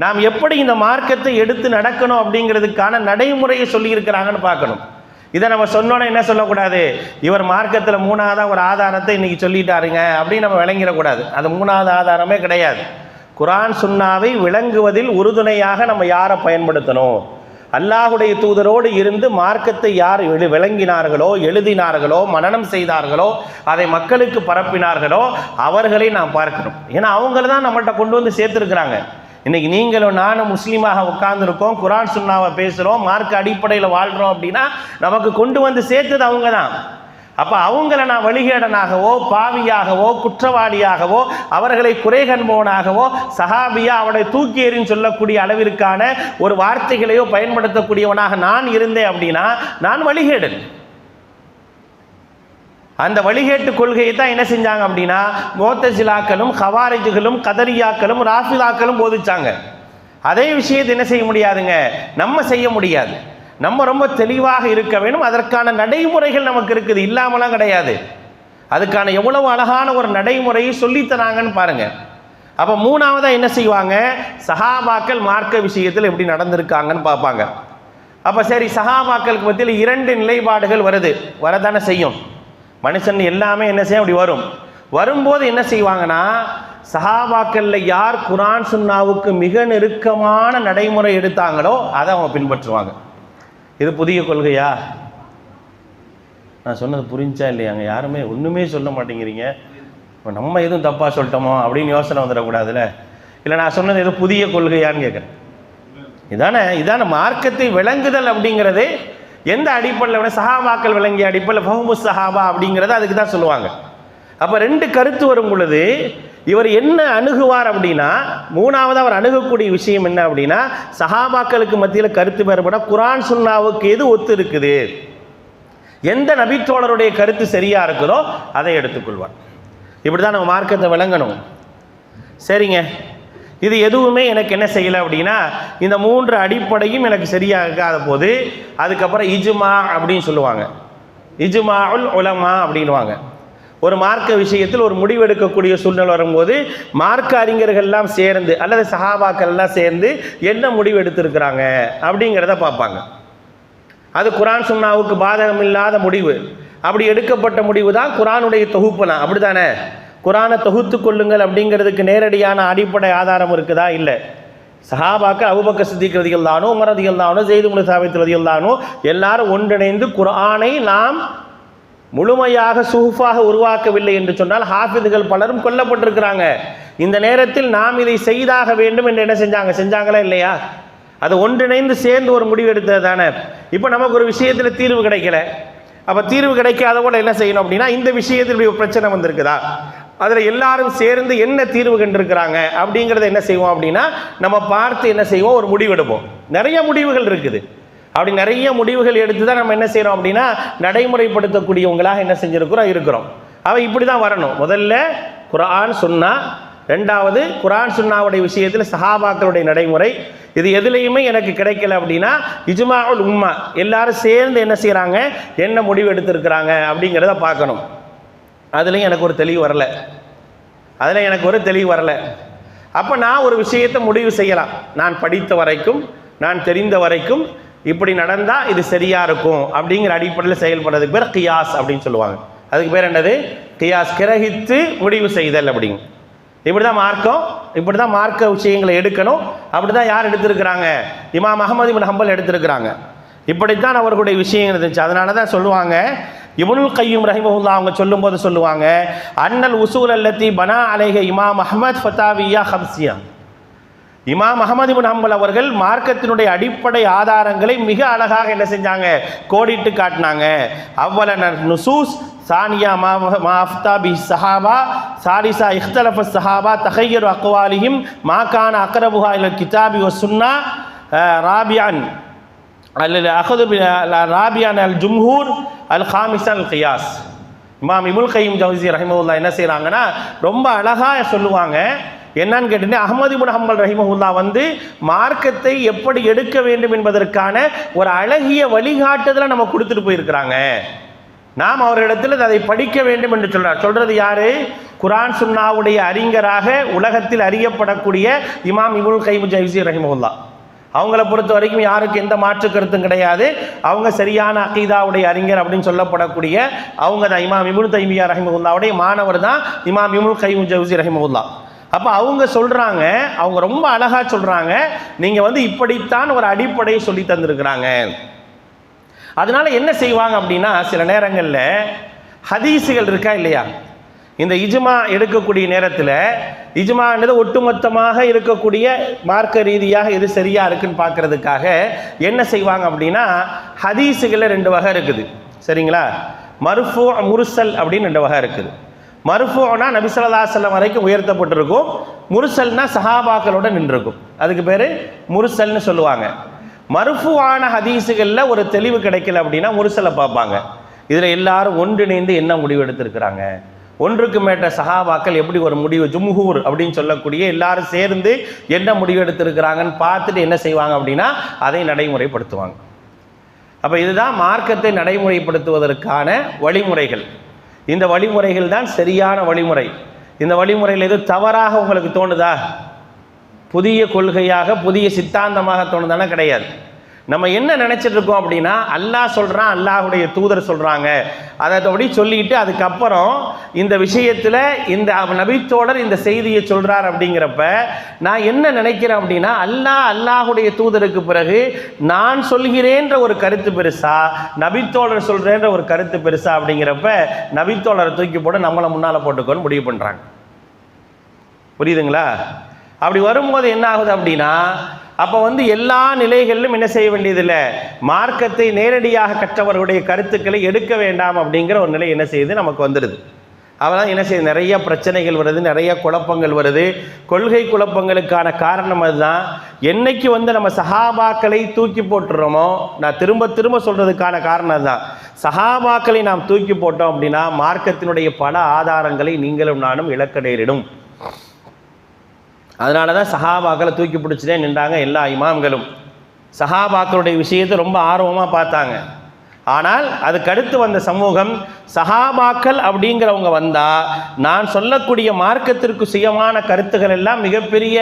நாம் எப்படி இந்த மார்க்கத்தை எடுத்து நடக்கணும் அப்படிங்கிறதுக்கான நடைமுறையை சொல்லியிருக்கிறாங்கன்னு பார்க்கணும். இதை நம்ம சொன்னோன்னா என்ன சொல்லக்கூடாது, இவர் மார்க்கத்தில் மூணாவதாக ஒரு ஆதாரத்தை இன்றைக்கி சொல்லிட்டாருங்க அப்படின்னு நம்ம விளங்கிடக்கூடாது. அது மூணாவது ஆதாரமே கிடையாது. குர்ஆன் சுன்னாவை விளங்குவதில் உறுதுணையாக நம்ம யாரை பயன்படுத்தணும்? அல்லாஹ்வுடைய தூதரோடு இருந்து மார்க்கத்தை யார் விளங்கினார்களோ, எழுதினார்களோ, மனனம் செய்தார்களோ, அதை மக்களுக்கு பரப்பினார்களோ அவர்களை நாம் பார்க்கணும். ஏன்னா அவங்கள தான் நம்மள்கிட்ட கொண்டு வந்து சேர்த்துருக்குறாங்க. இன்றைக்கி நீங்களும் நானும் முஸ்லீமாக உட்கார்ந்துருக்கோம், குர்ஆன் சுன்னாவை பேசுகிறோம், மார்க்க அடிப்படையில் வாழ்கிறோம் அப்படின்னா நமக்கு கொண்டு வந்து சேர்த்தது அவங்க தான். அப்போ அவங்கள நான் வழிகேடனாகவோ பாவியாகவோ குற்றவாளியாகவோ அவர்களை குறை கண்பவனாகவோ சஹாபியா அவனை தூக்கி எறின்னு சொல்லக்கூடிய அளவிற்கான ஒரு வார்த்தைகளையோ பயன்படுத்தக்கூடியவனாக நான் இருந்தேன் அப்படின்னா நான் வழிகேடன். அந்த வழிகேட்டு கொள்கையை தான் என்ன செஞ்சாங்க அப்படின்னா முஅ்தஸிலாக்களும் ஹவாரிஜுகளும் கதரியாக்களும் ராஃபிதாக்களும் போதிச்சாங்க. அதே விஷயத்தை என்ன செய்ய முடியாதுங்க, நம்ம செய்ய முடியாது. நம்ம ரொம்ப தெளிவாக இருக்க வேண்டும். அதற்கான நடைமுறைகள் நமக்கு இருக்குது, இல்லாமலாம் கிடையாது. அதுக்கான எவ்வளவு அழகான ஒரு நடைமுறையை சொல்லித்தராங்கன்னு பாருங்க. அப்போ மூணாவதாக என்ன செய்வாங்க, சஹாபாக்கள் மார்க்க விஷயத்தில் எப்படி நடந்திருக்காங்கன்னு பார்ப்பாங்க. அப்போ சரி, சஹாபாக்களுக்கு மத்தியில் இரண்டு நிலைப்பாடுகள் வரதானே செய்யும். மனுஷன் எல்லாமே என்ன செய்யும், அப்படி வரும்போது என்ன செய்வாங்கன்னா, சஹாபாக்களில் யார் குர்ஆன் சுன்னாவுக்கு மிக நெருக்கமான நடைமுறை எடுத்தாங்களோ அதை அவங்க பின்பற்றுவாங்க. இது புதிய கொள்கையா? நான் சொன்னது புரிஞ்சா இல்லையாங்க? யாருமே ஒன்றுமே சொல்ல மாட்டேங்கிறீங்க. இப்போ நம்ம எதுவும் தப்பாக சொல்லிட்டோமோ அப்படின்னு யோசனை வந்துடக்கூடாதுல்ல. இல்லை நான் சொன்னது எதுவும் புதிய கொள்கையான்னு கேட்குறேன். இதான மார்க்கத்தை விளங்குதல் அப்படிங்கிறது எந்த அடிப்படையில் சஹாபாக்கள் விளங்கிய அடிப்படையில் ஃபஹ்மு சஹாபா அப்படிங்கிறது அதுக்கு தான் சொல்லுவாங்க. அப்போ ரெண்டு கருத்து வரும் பொழுது இவர் என்ன அணுகுவார் அப்படின்னா, மூணாவது அவர் அணுகக்கூடிய விஷயம் என்ன அப்படின்னா, சஹாபாக்களுக்கு மத்தியில் கருத்து வேறுபட குர்ஆன் சுன்னாவுக்கு எது ஒத்து இருக்குது, எந்த நபித்தோழருடைய கருத்து சரியா இருக்குதோ அதை எடுத்துக்கொள்வார். இப்படி தான் நம்ம மார்க்கத்தை விளங்கணும். சரிங்க, இது எதுவுமே எனக்கு என்ன செய்யலை அப்படின்னா, இந்த 3 அடிப்படையும் எனக்கு சரியாக இருக்காத போது அதுக்கப்புறம் இஜ்மா அப்படின்னு சொல்லுவாங்க. இஜ்மாஉல் உலமா அப்படின்வாங்க. ஒரு மார்க்க விஷயத்தில் ஒரு முடிவெடுக்கக்கூடிய சூழ்நிலை வரும்போது மார்க்க அறிஞர்கள்லாம் சேர்ந்து அல்லது சஹாபாக்கள் எல்லாம் சேர்ந்து என்ன முடிவு எடுத்திருக்கிறாங்க அப்படிங்கிறத பார்ப்பாங்க. அது குர்ஆன் சுன்னாவுக்கு பாதகம் இல்லாத முடிவு, அப்படி எடுக்கப்பட்ட முடிவு தான் குர்ஆனுடைய தொகுப்புனா. அப்படி தானே? குர்ஆனை தொகுத்து கொள்ளுங்கள் அப்படிங்கிறதுக்கு நேரடியான அடிப்படை ஆதாரம் இருக்குதா? இல்லை. சஹாபாக்கள் அபூபக்கர் சித்திக் ரலியல்லாஹு அன்ஹு, உமர் ரலியல்லாஹு அன்ஹு, ஸைத் இப்னு சாபித் ரலியல்லாஹு அன்ஹு எல்லாரும் ஒன்றிணைந்து குர்ஆனை நாம் முழுமையாக சுஹுஃபாக உருவாக்கவில்லை என்று சொன்னால் ஹாஃபிதுகள் பலரும் கொல்லப்பட்டிருக்கிறாங்க. இந்த நேரத்தில் நாம் இதை செய்தாக வேண்டும் என்று என்ன செஞ்சாங்களா இல்லையா? அது ஒன்றிணைந்து சேர்ந்து ஒரு முடிவு எடுத்தது தானே. இப்போ நமக்கு ஒரு விஷயத்தில் தீர்வு கிடைக்கல, அப்போ தீர்வு கிடைக்காத கூட என்ன செய்யணும் அப்படின்னா, இந்த விஷயத்தில் ஒரு பிரச்சனை வந்திருக்குதா, அதில் எல்லாரும் சேர்ந்து என்ன தீர்வு கண்டிருக்கிறாங்க அப்படிங்கிறத என்ன செய்வோம் அப்படின்னா, நம்ம பார்த்து என்ன செய்வோம், ஒரு முடிவு எடுப்போம். நிறைய முடிவுகள் இருக்குது. அப்படி நிறைய முடிவுகள் எடுத்து தான் நம்ம என்ன செய்கிறோம் அப்படின்னா நடைமுறைப்படுத்தக்கூடியவங்களாக என்ன இருக்கிறோம். அவன் இப்படி தான் வரணும். முதல்ல குர்ஆன் சுன்னா, ரெண்டாவது குர்ஆன் சுன்னாவுடைய விஷயத்தில் சஹாபாக்களுடைய நடைமுறை. இது எதுலேயுமே எனக்கு கிடைக்கல அப்படின்னா இஜ்மாஉல் உம்மா, எல்லாரும் சேர்ந்து என்ன செய்கிறாங்க, என்ன முடிவு எடுத்திருக்கிறாங்க அப்படிங்கிறத பார்க்கணும். அதுலேயும் எனக்கு ஒரு தெளிவு வரல. அப்போ நான் ஒரு விஷயத்தை முடிவு செய்யலாம். நான் படித்த வரைக்கும், நான் தெரிந்த வரைக்கும் இப்படி நடந்தால் இது சரியாக இருக்கும் அப்படிங்கிற அடிப்படையில் செயல்படுறதுக்கு பேர் கியாஸ் அப்படின்னு சொல்லுவாங்க. அதுக்கு பேர் என்னது? கியாஸ், கிரகித்து முடிவு செய்தல் அப்படிங்க. இப்படி தான் மார்க்கம், இப்படி தான் மார்க்க விஷயங்களை எடுக்கணும். அப்படி தான் யார் எடுத்திருக்கிறாங்க? இமாம் அஹ்மது இப்னு ஹம்பல் எடுத்திருக்கிறாங்க. இப்படித்தான் அவர்களுடைய விஷயம் இருந்துச்சு. அதனால தான் சொல்லுவாங்க, இப்னுல் கய்யிம் ரஹிமஹுல்லாஹ் அவங்க சொல்லும்போது சொல்லுவாங்க, அன்னல் உசூல் அல்லத்தி பனா அலைஹ இமாம் அஹ்மத் ஃபதாவியா ஹம்சியா. இமாம் அஹ்மது இப்னு ஹம்பல் அவர்கள் மார்க்கத்தினுடைய அடிப்படை ஆதாரங்களை மிக அழகாக என்ன செஞ்சாங்க, கோடிட்டு காட்டினாங்க. அவ்வளன நுசூஸ், சானியா மாஃப்தா பி சஹாபா, சாலிசா இஹ்தலஃப சஹாபா தஹய்யரு அக்வாலிஹிம் மா கான அக்ரபுஹா இலல் கிதாபி வ சுன்னா, ராபியான் ராபியான் அல் ஜும்ஹூர் அல் ஹாமிசன் அல் கியாஸ். இமாம் இப்னுல் கய்யிம் ஜௌஸி ரஹிமஹுல்லாஹ் என்ன செய்கிறாங்கன்னா ரொம்ப அழகாக சொல்லுவாங்க. என்னன்னு கேட்டீங்கன்னா, அஹ்மது இப்னு ஹம்பல் ரஹிமஹுல்லாஹ் மார்க்கத்தை எப்படி எடுக்க வேண்டும் என்பதற்கான ஒரு அழகிய வழிகாட்டுதலை நம்ம கொடுத்துட்டு போயிருக்கிறாங்க. நாம் அவர்களிடத்தில் அதை படிக்க வேண்டும் என்று சொல்றது யாரு? குர்ஆன் சுன்னாவுடைய அறிஞராக உலகத்தில் அறியப்படக்கூடிய இமாம் இப்னுல் கய்யிம் ஜௌஸி ரஹிமஹுல்லாஹ். அவங்கள பொறுத்த வரைக்கும் யாருக்கு எந்த மாற்று கருத்தும் கிடையாது. அவங்க சரியான அகீதாவுடைய அறிஞர் அப்படின்னு சொல்லப்படக்கூடிய அவங்க தான். இமாம் இப்னு தைமியா ரஹிமஹுல்லாவுடைய மாணவர் தான் இமாம் இப்னுல் கய்யிம் ஜௌஸி ரஹிமஹுல்லாஹ். அப்போ அவங்க சொல்கிறாங்க, அவங்க ரொம்ப அழகாக சொல்கிறாங்க, நீங்கள் இப்படித்தான் ஒரு அடிப்படையை சொல்லி தந்திருக்கிறாங்க. அதனால என்ன செய்வாங்க அப்படின்னா, சில நேரங்களில் ஹதீஸுகள் இருக்கா இல்லையா, இந்த இஜ்மா எடுக்கக்கூடிய நேரத்தில் இஜ்மான்றது ஒட்டுமொத்தமாக இருக்கக்கூடிய மார்க்க ரீதியாக எது சரியாக இருக்குன்னு பார்க்கறதுக்காக என்ன செய்வாங்க அப்படின்னா, ஹதீஸுகளில் 2 வகை இருக்குது. சரிங்களா? மர்ஃபூ, முர்சல் அப்படின்னு 2 வகை இருக்குது. மர்ஃபூனா நபி ஸல்லல்லாஹு அலைஹி வஸல்லம் வரைக்கும் உயர்த்தப்பட்டிருக்கும். முர்சல்னா சஹாபாக்களோட நின்றுருக்கும். அதுக்கு பேர் முர்சல்னு சொல்லுவாங்க. மர்ஃபூவான ஹதீஸுகளில் ஒரு தெளிவு கிடைக்கல அப்படின்னா முர்சலை பார்ப்பாங்க. இதில் எல்லாரும் ஒன்றிணைந்து என்ன முடிவு எடுத்திருக்கிறாங்க, ஒன்றுக்கு மேட்ட சஹாபாக்கள் எப்படி ஒரு முடிவு, ஜும்ஹூர் அப்படின்னு சொல்லக்கூடிய எல்லாரும் சேர்ந்து என்ன முடிவு எடுத்திருக்கிறாங்கன்னு பார்த்துட்டு என்ன செய்வாங்க அப்படின்னா அதை நடைமுறைப்படுத்துவாங்க. அப்போ இதுதான் மார்க்கத்தை நடைமுறைப்படுத்துவதற்கான வழிமுறைகள். இந்த வழிமுறைகள் தான் சரியான வழிமுறை. இந்த வழிமுறையில் எது தவறாக உங்களுக்கு தோணுதா, புதிய கொள்கையாக புதிய சித்தாந்தமாக தோணுதானே? கிடையாது. நம்ம என்ன நினச்சிட்டு இருக்கோம் அப்படின்னா, அல்லாஹ் சொல்கிறான், அல்லாஹுடைய தூதர் சொல்கிறாங்க, அதை அப்படி சொல்லிட்டு அதுக்கப்புறம் இந்த விஷயத்தில் இந்த நபித்தோடர் இந்த செய்தியை சொல்கிறார் அப்படிங்கிறப்ப நான் என்ன நினைக்கிறேன் அப்படின்னா, அல்லாஹுடைய தூதருக்கு பிறகு நான் சொல்கிறேன்ற ஒரு கருத்து பெருசா, நபித்தோடர் சொல்கிறேன்ற ஒரு கருத்து பெருசா அப்படிங்கிறப்ப நபித்தோடரை தூக்கி போட்டு நம்மளை முன்னால் போட்டுக்கோன்னு முடிவு பண்ணுறாங்க. புரியுதுங்களா? அப்படி வரும்போது என்ன ஆகுது அப்படின்னா, அப்போ எல்லா நிலைகளிலும் என்ன செய்ய வேண்டியதில்லை, மார்க்கத்தை நேரடியாக கற்றவர்களுடைய கருத்துக்களை எடுக்க வேண்டாம் அப்படிங்கிற ஒரு நிலை என்ன செய்யுது, நமக்கு வந்துடுது. அவெல்லாம் என்ன செய்ய நிறைய பிரச்சனைகள் வருது, நிறைய குழப்பங்கள் வருது. கொள்கை குழப்பங்களுக்கான காரணம் அதுதான். என்னைக்கு நம்ம சஹாபாக்களை தூக்கி போட்டுறோமோ, நான் திரும்ப திரும்ப சொல்றதுக்கான காரணம் அதுதான். சஹாபாக்களை நாம் தூக்கி போட்டோம் அப்படின்னா மார்க்கத்தினுடைய பல ஆதாரங்களை நீங்களும் நானும் இழக்க நேரிடும். அதனால தான் சஹாபாக்களை தூக்கி பிடிச்சிட்டே நின்றாங்க எல்லா இமாம்களும். சஹாபாக்களுடைய விஷயத்தை ரொம்ப ஆர்வமாக பார்த்தாங்க. ஆனால் அதுக்கடுத்து வந்த சமூகம் சஹாபாக்கள் அப்படிங்கிறவங்க வந்தால் நான் சொல்லக்கூடிய மார்க்கத்திற்கு சுயமான கருத்துக்கள் எல்லாம் மிகப்பெரிய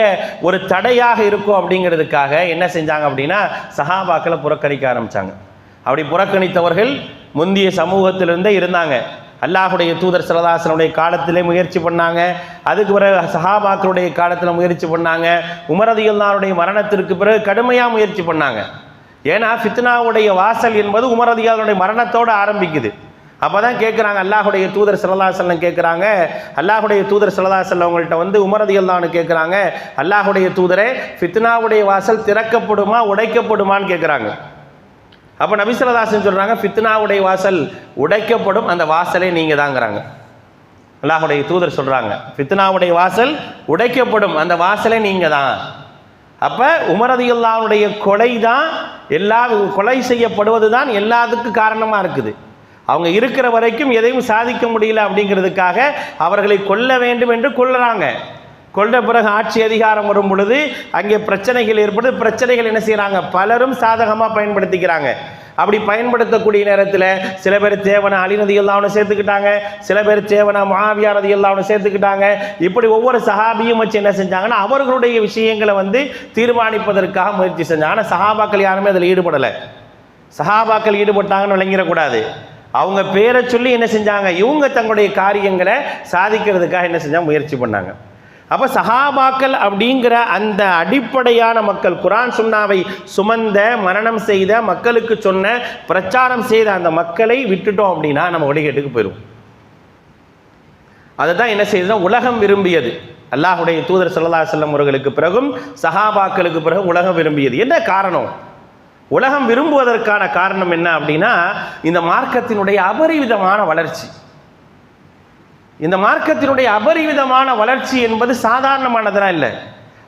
ஒரு தடையாக இருக்கும் அப்படிங்கிறதுக்காக என்ன செஞ்சாங்க அப்படின்னா சஹாபாக்களை புறக்கணிக்க ஆரம்பித்தாங்க. அப்படி புறக்கணித்தவர்கள் முந்தைய சமூகத்திலிருந்தே இருந்தாங்க. அல்லாஹுடைய தூதர் ஸல்லல்லாஹு அலைஹி வஸல்லம் காலத்திலே முயற்சி பண்ணாங்க. அதுக்கு பிறகு சஹாபாக்களுடைய காலத்தில் முயற்சி பண்ணாங்க. உமர் ரலியல்லாஹு அன்ஹுடைய மரணத்திற்கு பிறகு கடுமையாக முயற்சி பண்ணாங்க. ஏன்னா ஃபித்னாவுடைய வாசல் என்பது உமர் ரலியல்லாஹு அன்ஹுடைய மரணத்தோடு ஆரம்பிக்குது. அப்போ தான் கேட்குறாங்க, அல்லாஹுடைய தூதர் ஸல்லல்லாஹு அலைஹி வஸல்லம் கேட்குறாங்க, அல்லாஹுடைய தூதர் ஸல்லல்லாஹு அலைஹி வஸல்லம் அவங்கள்ட்ட உமர் ரலியல்லாஹு அன்ஹு கேட்குறாங்க, அல்லாஹுடைய தூதரே ஃபித்னாவுடைய வாசல் திறக்கப்படுமா உடைக்கப்படுமான்னு கேட்குறாங்க. அப்போ நபி ஸல்லல்லாஹு அலைஹி வஸல்லம் சொல்கிறாங்க, ஃபித்னாவுடைய வாசல் உடைக்கப்படும், அந்த வாசலே நீங்கள் தாங்கிறாங்க. அல்லாஹுடைய தூதர் சொல்கிறாங்க, ஃபித்னாவுடைய வாசல் உடைக்கப்படும், அந்த வாசலே நீங்கள் தான். அப்போ உமர் ரலியல்லாஹு அன்ஹுடைய கொலை தான் கொலை செய்யப்படுவது தான் எல்லாத்துக்கும் காரணமாக இருக்குது. அவங்க இருக்கிற வரைக்கும் எதையும் சாதிக்க முடியல அப்படிங்கிறதுக்காக அவர்களை கொல்ல வேண்டும் என்று கொல்லுறாங்க. கொண்ட பிறகு ஆட்சி அதிகாரம் வரும் பொழுது அங்கே பிரச்சனைகள் ஏற்படுது. பிரச்சனைகள் என்ன செய்கிறாங்க, பலரும் சாதகமாக பயன்படுத்திக்கிறாங்க. அப்படி பயன்படுத்தக்கூடிய நேரத்தில் சில பேர் தேவனை அலி ரலியல்லாஹு அன்ஹு சேர்த்துக்கிட்டாங்க, சில பேர் தேவனை முஆவியா ரலியல்லாஹு அன்ஹு சேர்த்துக்கிட்டாங்க. இப்படி ஒவ்வொரு சஹாபியும் வச்சு என்ன செஞ்சாங்கன்னா அவர்களுடைய விஷயங்களை தீர்மானிப்பதற்காக முயற்சி செஞ்சாங்க. ஆனால் சஹாபாக்கள் யாருமே அதில் ஈடுபடலை. சஹாபாக்கள் ஈடுபட்டாங்கன்னு விளங்கிடக்கூடாது. அவங்க பேரை சொல்லி என்ன செஞ்சாங்க, இவங்க தங்களுடைய காரியங்களை சாதிக்கிறதுக்காக என்ன செஞ்சாங்க, முயற்சி பண்ணாங்க. அப்போ சஹாபாக்கள் அப்படிங்கிற அந்த அடிப்படையான மக்கள், குர்ஆன் சுன்னாவை சுமந்த மரணம் செய்த மக்களுக்கு சொன்ன பிரச்சாரம் செய்த அந்த மக்களை விட்டுட்டோம் அப்படின்னா நம்ம வழிகேட்டுக்கு போயிடும். அதை தான் என்ன செய்யுதுன்னா உலகம் விரும்பியது. அல்லாஹுடைய தூதர் ஸல்லல்லாஹு அலைஹி வஸல்லம் அவர்களுக்கு பிறகும் சஹாபாக்களுக்கு பிறகு உலகம் விரும்பியது. என்ன காரணம்? உலகம் விரும்புவதற்கான காரணம் என்ன அப்படின்னா இந்த மார்க்கத்தினுடைய அபரிவிதமான வளர்ச்சி. இந்த மார்க்கத்தினுடைய அபரிவிதமான வளர்ச்சி என்பது சாதாரணமானதெல்லாம் இல்லை.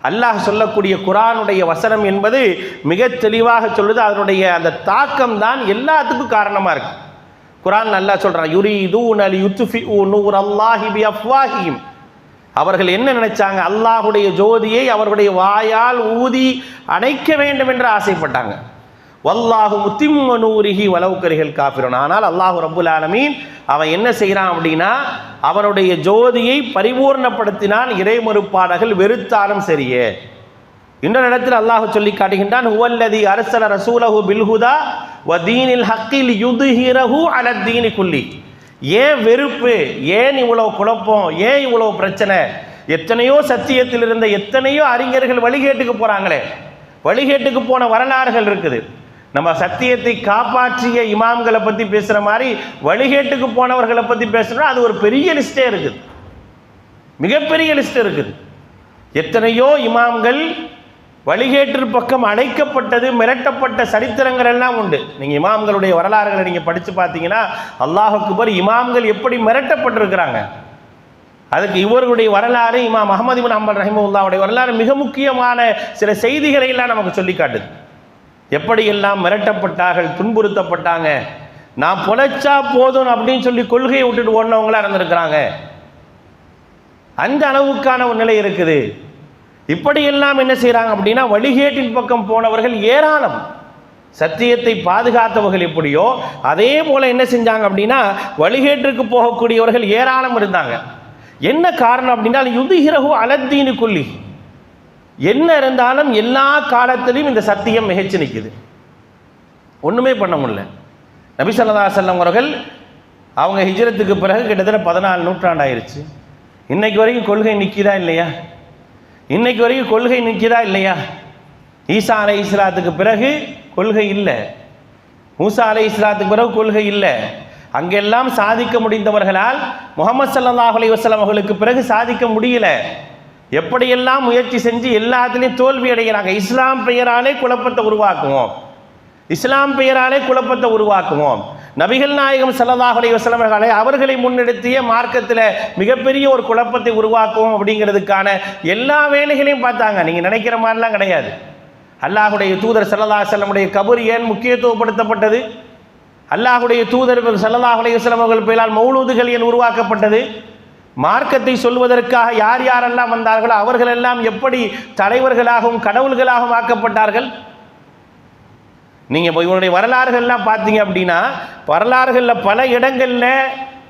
அல்லாஹ் சொல்லக்கூடிய குர்ஆனுடைய வசனம் என்பது மிக தெளிவாக சொல்லுது. அதனுடைய அந்த தாக்கம் தான் எல்லாத்துக்கும் காரணமாக இருக்கு. குர்ஆன் அல்லாஹ் சொல்றான், யுரீதூன லியுத்ஃபிஉ நூரல்லாஹி பிஅஃவாஹிஹிம். அவர்கள் என்ன நினைச்சாங்க, அல்லாஹுடைய ஜோதியை அவர்களுடைய வாயால் ஊதி அணைக்க வேண்டும் என்று ஆசைப்பட்டாங்க. வல்லாஹு முத்திம்ம நூரிஹி வலவ் கரிஹல் காஃபிரூன். ஆனால் அல்லாஹ் ரப்புல் ஆலமீன் அவன் என்ன செய்கிறான் அப்படின்னா அவனுடைய ஜோதியை பரிபூர்ணப்படுத்தினான், இறைமறுப்பாளர்கள் வெறுத்தாலும் சரியே. இன்னொரு இடத்தில் அல்லாஹ் சொல்லி காட்டுகின்றான், ஹுவல்லதி அர்ஸல ரசூலஹு பில்ஹுதா வதீனில் ஹக்கில் யுத்ஹிரஹு அலத்தீனி குல்லி. ஏன் வெறுப்பு, ஏன் இவ்வளவு குழப்பம், ஏன் இவ்வளவு பிரச்சனை? எத்தனையோ சத்தியத்தில் இருந்த எத்தனையோ அறிஞர்கள் வழிகேட்டுக்கு போகிறாங்களே, வழிகேட்டுக்கு போன வரலாறுகள் இருக்குது. நம்ம சத்தியத்தை காப்பாற்றிய இமாம்களை பற்றி பேசுகிற மாதிரி வழிகேட்டுக்கு போனவர்களை பற்றி பேசுகிறோம். அது ஒரு பெரிய லிஸ்டே இருக்குது, மிகப்பெரிய லிஸ்ட் இருக்குது. எத்தனையோ இமாம்கள் வழிகேட்டு பக்கம் அழைக்கப்பட்டது, மிரட்டப்பட்ட சரித்திரங்கள் எல்லாம் உண்டு. நீங்கள் இமாம்களுடைய வரலாறுகளை நீங்கள் படித்து பார்த்தீங்கன்னா அல்லாஹ் அக்பர், இமாம்கள் எப்படி மிரட்டப்பட்டிருக்கிறாங்க. அதுக்கு இவர்களுடைய வரலாறு, இமாம் அஹ்மது இப்னு ஹம்பல் ரஹிமஹுல்லாஹ்வுடைய வரலாறு மிக முக்கியமான சில செய்திகளை எல்லாம் நமக்கு சொல்லி காட்டுது. எப்படியெல்லாம் மிரட்டப்பட்டார்கள், துன்புறுத்தப்பட்டாங்க. நான் பொழைச்சா போதும் அப்படின்னு சொல்லி கொள்கையை விட்டுட்டு ஓடினவங்களா இருந்திருக்கிறாங்க. அந்த அளவுக்கான ஒரு நிலை இருக்குது. இப்படியெல்லாம் என்ன செய்கிறாங்க அப்படின்னா வழிகேட்டின் பக்கம் போனவர்கள் ஏராளம். சத்தியத்தை பாதுகாத்தவர்கள் எப்படியோ அதே போல் என்ன செஞ்சாங்க அப்படின்னா வழிகேட்டிற்கு போகக்கூடியவர்கள் ஏராளம் இருந்தாங்க. என்ன காரணம் அப்படின்னா யுத்ஹிரஹு அலத்தீனி குல்லி. என்ன இருந்தாலும் எல்லா காலத்திலையும் இந்த சத்தியம் மிகச்சு நிற்குது, ஒன்றுமே பண்ண முடியல. நபி ஸல்லல்லாஹு அலைஹி வஸல்லம் அவர்கள் அவங்க ஹிஜ்ரத்துக்கு பிறகு கிட்டத்தட்ட 14 நூற்றாண்டு ஆயிடுச்சு. இன்னைக்கு வரைக்கும் கொள்கை நிற்கிதா இல்லையா? இன்னைக்கு வரைக்கும் கொள்கை நிற்கிதா இல்லையா? ஈசா அலைஹிஸ்ஸலாத்துக்கு பிறகு கொள்கை இல்லை, மூசா அலைஹிஸ்ஸலாத்துக்கு பிறகு கொள்கை இல்லை. அங்கெல்லாம் சாதிக்க முடிந்தவர்களால் முஹம்மது ஸல்லல்லாஹு அலைஹி வஸல்லம் அவர்களுக்கு பிறகு சாதிக்க முடியல. எப்படியெல்லாம் முயற்சி செஞ்சு எல்லாத்துலேயும் தோல்வி அடைகிறாங்க. இஸ்லாம் பெயராலே குழப்பத்தை உருவாக்குவோம், இஸ்லாம் பெயராலே குழப்பத்தை உருவாக்குவோம். நபிகள் நாயகம் ஸல்லல்லாஹு அலைஹி வஸல்லம் அவர்களை முன்னெடுத்திய மார்க்கத்தில் மிகப்பெரிய ஒரு குழப்பத்தை உருவாக்குவோம் அப்படிங்கிறதுக்கான எல்லா வேலைகளையும் பார்த்தாங்க. நீங்கள் நினைக்கிற மாதிரிலாம் கிடையாது. அல்லாஹுடைய தூதர் ஸல்லல்லாஹு அலைஹி வஸல்லமுடைய கபர் ஏன் முக்கியத்துவப்படுத்தப்பட்டது? அல்லாஹுடைய தூதர் ஸல்லல்லாஹு அலைஹி வஸல்லம் அவர்கள் பெயரால் மௌலூதுகள் ஏன் உருவாக்கப்பட்டது? மார்க்கத்தை சொல்வதற்காக யார் யாரெல்லாம் வந்தார்களோ அவர்களெல்லாம் எப்படி தலைவர்களாகவும் கடவுள்களாகவும் ஆக்கப்பட்டார்கள்? நீங்கள் இவருடைய வரலாறுகள்லாம் பார்த்தீங்க அப்படின்னா வரலாறுகளில் பல இடங்களில்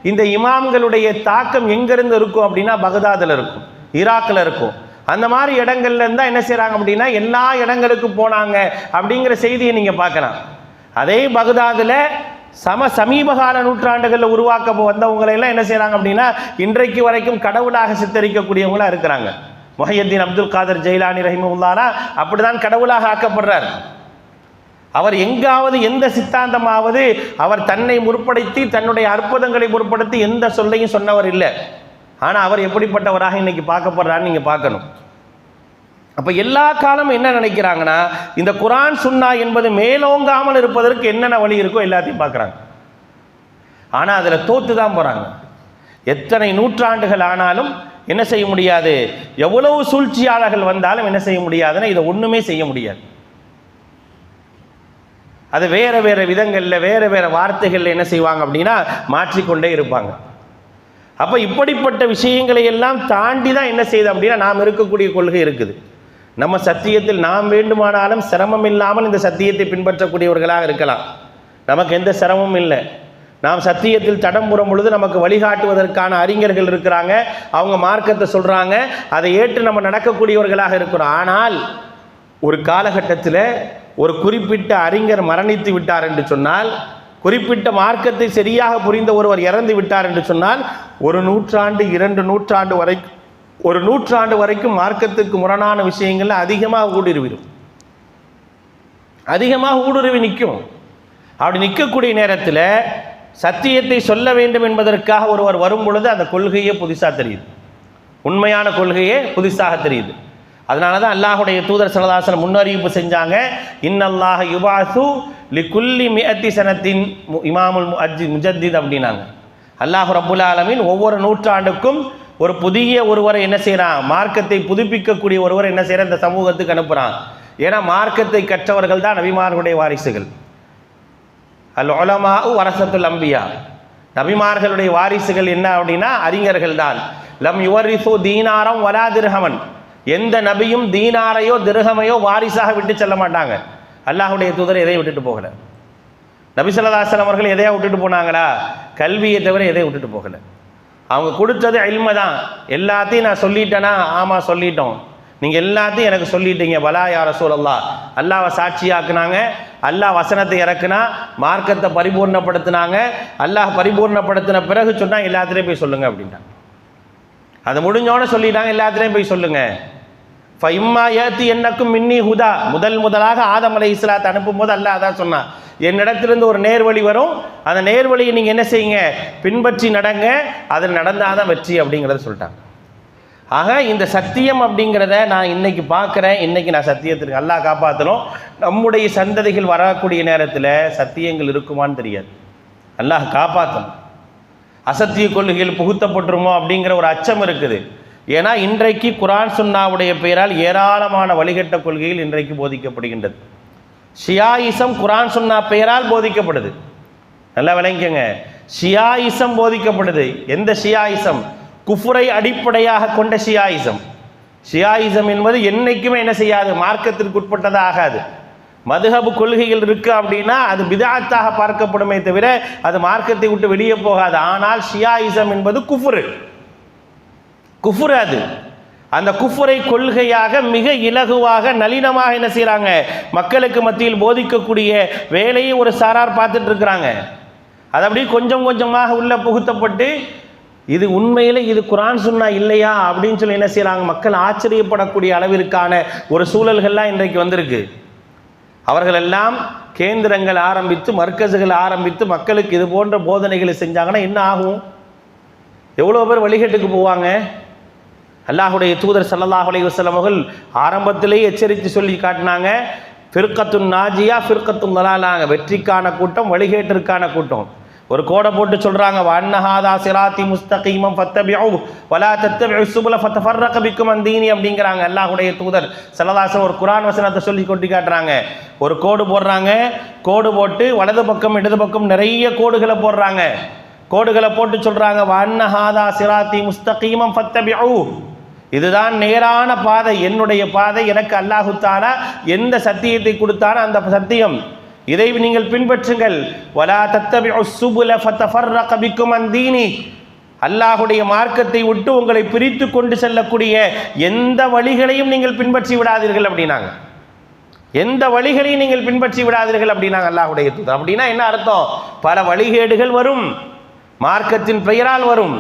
இந்த இமாம்களுடைய தாக்கம் எங்கேருந்து இருக்கும் அப்படின்னா பகதாதில் இருக்கும், ஈராக்கில் இருக்கும். அந்த மாதிரி இடங்கள்ல இருந்தால் என்ன செய்கிறாங்க அப்படின்னா எல்லா இடங்களுக்கும் போனாங்க அப்படிங்கிற செய்தியை நீங்கள் பார்க்கலாம். அதே பகதாதில் சமீபகால நூற்றாண்டுகளில் உருவாக்க வந்தவங்களெல்லாம் என்ன செய்கிறாங்க அப்படின்னா இன்றைக்கு வரைக்கும் கடவுளாக சித்தரிக்கக்கூடியவங்களாக இருக்கிறாங்க. முஹையத்தீன் அப்துல் காதர் ஜெயிலானி ரஹிமஹுல்லாஹ் அப்படி தான் கடவுளாக ஆக்கப்படுறார். அவர் எங்காவது எந்த சித்தாந்தமாவது அவர் தன்னை முற்படுத்தி தன்னுடைய அற்புதங்களை முற்படுத்தி எந்த சொல்லையும் சொன்னவர் இல்லை. ஆனால் அவர் எப்படிப்பட்டவராக இன்னைக்கு பார்க்கப்படுறான்னு நீங்கள் பார்க்கணும். அப்போ எல்லா காலமும் என்ன நினைக்கிறாங்கன்னா இந்த குர்ஆன் சுன்னா என்பது மேலோங்காமல் இருப்பதற்கு என்னென்ன வழி இருக்கோ எல்லாத்தையும் பார்க்குறாங்க. ஆனால் அதில் தோற்று தான் போகிறாங்க. எத்தனை நூற்றாண்டுகள் ஆனாலும் என்ன செய்ய முடியாது, எவ்வளவு சூழ்ச்சியாளர்கள் வந்தாலும் என்ன செய்ய முடியாதுன்னா இதை ஒன்றுமே செய்ய முடியாது. அது வேறு வேறு விதங்களில் வேறு வேறு வார்த்தைகளில் என்ன செய்வாங்க அப்படின்னா மாற்றிக்கொண்டே இருப்பாங்க. அப்போ இப்படிப்பட்ட விஷயங்களை எல்லாம் தாண்டி தான் என்ன செய்யுது அப்படின்னா நாம் இருக்கக்கூடிய கொள்கை இருக்குது. நம்ம சத்தியத்தில் நாம் வேண்டுமானாலும் சிரமம் இல்லாமல் இந்த சத்தியத்தை பின்பற்றக்கூடியவர்களாக இருக்கலாம். நமக்கு எந்த சிரமமும் இல்லை. நாம் சத்தியத்தில் தடம் புறம் பொழுது நமக்கு வழிகாட்டுவதற்கான அறிஞர்கள் இருக்கிறாங்க, அவங்க மார்க்கத்தை சொல்கிறாங்க, அதை ஏற்று நம்ம நடக்கக்கூடியவர்களாக இருக்கிறோம். ஆனால் ஒரு காலகட்டத்தில் ஒரு குறிப்பிட்ட அறிஞர் மரணித்து விட்டார் என்று சொன்னால், குறிப்பிட்ட மார்க்கத்தை சரியாக புரிந்த ஒருவர் இறந்து விட்டார் என்று சொன்னால், ஒரு நூற்றாண்டு 2 நூற்றாண்டு வரைக்கும் ஒரு நூற்றாண்டு வரைக்கும் மார்க்கத்துக்கு முரணான விஷயங்கள்ல அதிகமாக ஊடுருவி நிற்கும். அப்படி நிற்கக்கூடிய நேரத்தில் சத்தியத்தை சொல்ல வேண்டும் என்பதற்காக ஒருவர் வரும் பொழுது அந்த கொள்கையே புதுசாக தெரியுது, உண்மையான கொள்கையே புதுசாக தெரியுது. அதனால தான் அல்லாஹுடைய தூதர் ஸல்லல்லாஹு அலைஹி வஸல்லம் முன்னறிவிப்பு செஞ்சாங்க, இன்னல்லாஹ யுபாசு லிகுல்லி மிஅத்தி சனத்தின் இமாமுல் முஜத்தித் அப்படின்னாங்க. அல்லாஹ் ரப்புல் ஆலமீன் ஒவ்வொரு நூற்றாண்டுக்கும் ஒரு புதிய ஒருவரை என்ன செய்கிறான், மார்க்கத்தை புதுப்பிக்கக்கூடிய ஒருவரை என்ன செய்கிறான் இந்த சமூகத்துக்கு அனுப்புகிறான். ஏன்னா மார்க்கத்தை கற்றவர்கள் தான் நபிமார்களுடைய வாரிசுகள். அல் உலமாஉ வரஸத்துல் அம்பியா, நபிமார்களுடைய வாரிசுகள் என்ன அப்படின்னா அறிஞர்கள் தான். லம் யுவரிசு தீனாரம் வலா திர்ஹமன், எந்த நபியும் தீனாரையோ திர்ஹமையோ வாரிசாக விட்டு செல்ல மாட்டாங்க. அல்லாஹுடைய தூதர் எதையும் விட்டுட்டு போகல. நபி ஸல்லல்லாஹு அலைஹி வஸல்லம் அவர்கள் எதையா விட்டுட்டு போனாங்களா? கல்வியை தவிர எதையும் விட்டுட்டு போகல. அவங்க கொடுத்தது இல்ம தான். எல்லாத்தையும் நான் சொல்லிட்டேனா? ஆமாம் சொல்லிட்டோம். நீங்கள் எல்லாத்தையும் எனக்கு சொல்லிட்டீங்க. பலா யா ரசூலல்லாஹ், அல்லாஹ்வை சாட்சியாக்குனாங்க. அல்லாஹ் வசனத்தை இறக்குனா, மார்க்கத்தை பரிபூர்ணப்படுத்தினாங்க. அல்லாஹ் பரிபூர்ணப்படுத்தின பிறகு சொன்னால் எல்லாத்துலேயும் போய் சொல்லுங்க அப்படின்ட்டாங்க. அது முடிஞ்சோன்னு சொல்லிட்டாங்க, எல்லாத்துலேயும் போய் சொல்லுங்க. ஃபைம்மா ஏத்தி என்னக்கும் மின்னி ஹுதா, முதலாக ஆதம் அலைஹிஸ்ஸலாத்தை அனுப்பும்போது அல்லாஹ் அதான் சொன்னான், என்னிடத்திலிருந்து ஒரு நேர்வழி வரும், அந்த நேர்வழியை நீங்கள் என்ன செய்யுங்க, பின்பற்றி நடங்க, அதில் நடந்தால் தான் வெற்றி அப்படிங்கிறத சொல்லிட்டாங்க. ஆக இந்த சத்தியம் அப்படிங்கிறத நான் இன்னைக்கு பார்க்குறேன். இன்னைக்கு நான் சத்தியத்திற்கு அல்லாஹ் காப்பாற்றணும். நம்முடைய சந்ததிகள் வரக்கூடிய நேரத்தில் சத்தியங்கள் இருக்குமான்னு தெரியாது. அல்லாஹ் காப்பாற்றணும். அசத்திய கொள்கைகள் புகுத்தப்பட்டுருமோ அப்படிங்கிற ஒரு அச்சம் இருக்குது. ஏன்னா இன்றைக்கு குர்ஆன் சுன்னாவுடைய பெயரால் ஏராளமான வழிகட்ட கொள்கைகள் இன்றைக்கு போதிக்கப்படுகின்றது. ஷியாயிசம் குர்ஆன் சுன்னா பெயரால் போதிக்கப்படுது. நல்லா விளங்கிக்கங்க, ஷியாயிசம் போதிக்கப்படுது. எந்த ஷியாயிசம்? குஃபுரை அடிப்படையாக கொண்ட ஷியாயிசம். ஷியாயிசம் என்பது என்னைக்குமே என்ன செய்யாது, மார்க்கத்திற்கு உட்பட்டதாக ஆகாது. மதுஹபு கொள்கைகள் இருக்கு அப்படின்னா அது பிதஅத்தாக பார்க்கப்படுமே தவிர அது மார்க்கத்தை விட்டு வெளியே போகாது. ஆனால் ஷியாயிசம் என்பது குஃபுர். அது அந்த குஃபுரை கொள்கையாக மிக இலகுவாக நளினமாக என்ன செய்கிறாங்க, மக்களுக்கு மத்தியில் போதிக்கக்கூடிய வேலையை ஒரு சாரார் பார்த்துட்டு இருக்கிறாங்க. அது அப்படி கொஞ்சம் கொஞ்சமாக உள்ள புகுத்தப்பட்டு இது உண்மையில் இது குர்ஆன் சுன்னா இல்லையா அப்படின்னு சொல்லி என்ன செய்கிறாங்க, மக்கள் ஆச்சரியப்படக்கூடிய அளவிற்கான ஒரு சூழல்கள்லாம் இன்றைக்கு வந்திருக்கு. அவர்களெல்லாம் கேந்திரங்கள் ஆரம்பித்து மர்க்கஸுகள் ஆரம்பித்து மக்களுக்கு இது போன்ற போதனைகளை செஞ்சாங்கன்னா என்ன ஆகும்? எவ்வளோ பேர் வழிகட்டுக்கு போவாங்க? அல்லாஹுடைய தூதர் ஸல்லல்லாஹு அலைஹி வஸல்லம் அவர்கள் ஆரம்பத்திலேயே எச்சரித்து சொல்லி காட்டினாங்க, ஃபிர்கத்துன் நாஜியா ஃபிர்கத்துன் தலாலாங்க, வெற்றிக்கான கூட்டம் வழிகேட்டிற்கான கூட்டம். ஒரு கோடை போட்டு சொல்றாங்க, வன்னஹாதா சிராத்தி முஸ்தகீமம் ஃபத்தபிஉ வலா தத்தபிஉ சுபுல ஃபதஃபர்ரக பிக்கும் அன் தீனி அப்படிங்கிறாங்க அல்லாஹ்வுடைய தூதர் ஸல்லல்லாஹு அலைஹி வஸல்லம். ஒரு குர்ஆன் வசனத்தை சொல்லி கொட்டி காட்டுறாங்க. ஒரு கோடு போடுறாங்க, கோடு போட்டு வலது பக்கம் இடது பக்கம் நிறைய கோடுகளை போடுறாங்க. கோடுகளை போட்டு சொல்றாங்க, வன்னஹாதா சிராத்தி முஸ்தகீமம் ஃபத்தபிஉ, இதுதான் நேரான பாதை, என்னுடைய பாதை, எனக்கு அல்லாஹு தஆலா எந்த சத்தியத்தை கொடுத்தாரோ அந்த சத்தியம், இதை நீங்கள் பின்பற்றுங்கள். வலா தத்தபிஉ சுபுல ஃபதஃபர்ரக பிக்கும் அன் தீனி, அல்லாஹ்வுடைய மார்க்கத்தை விட்டு உங்களை பிரித்து கொண்டு செல்லக்கூடிய எந்த வழிகளையும் நீங்கள் பின்பற்றி விடாதீர்கள் அப்படின்னாங்க. எந்த வழிகளையும் நீங்கள் பின்பற்றி விடாதீர்கள் அப்படின்னாங்க அல்லாஹ்வுடைய தூதர். அப்படின்னா என்ன அர்த்தம்? பல வழிகேடுகள் வரும், மார்க்கத்தின் பெயரால் வரும்,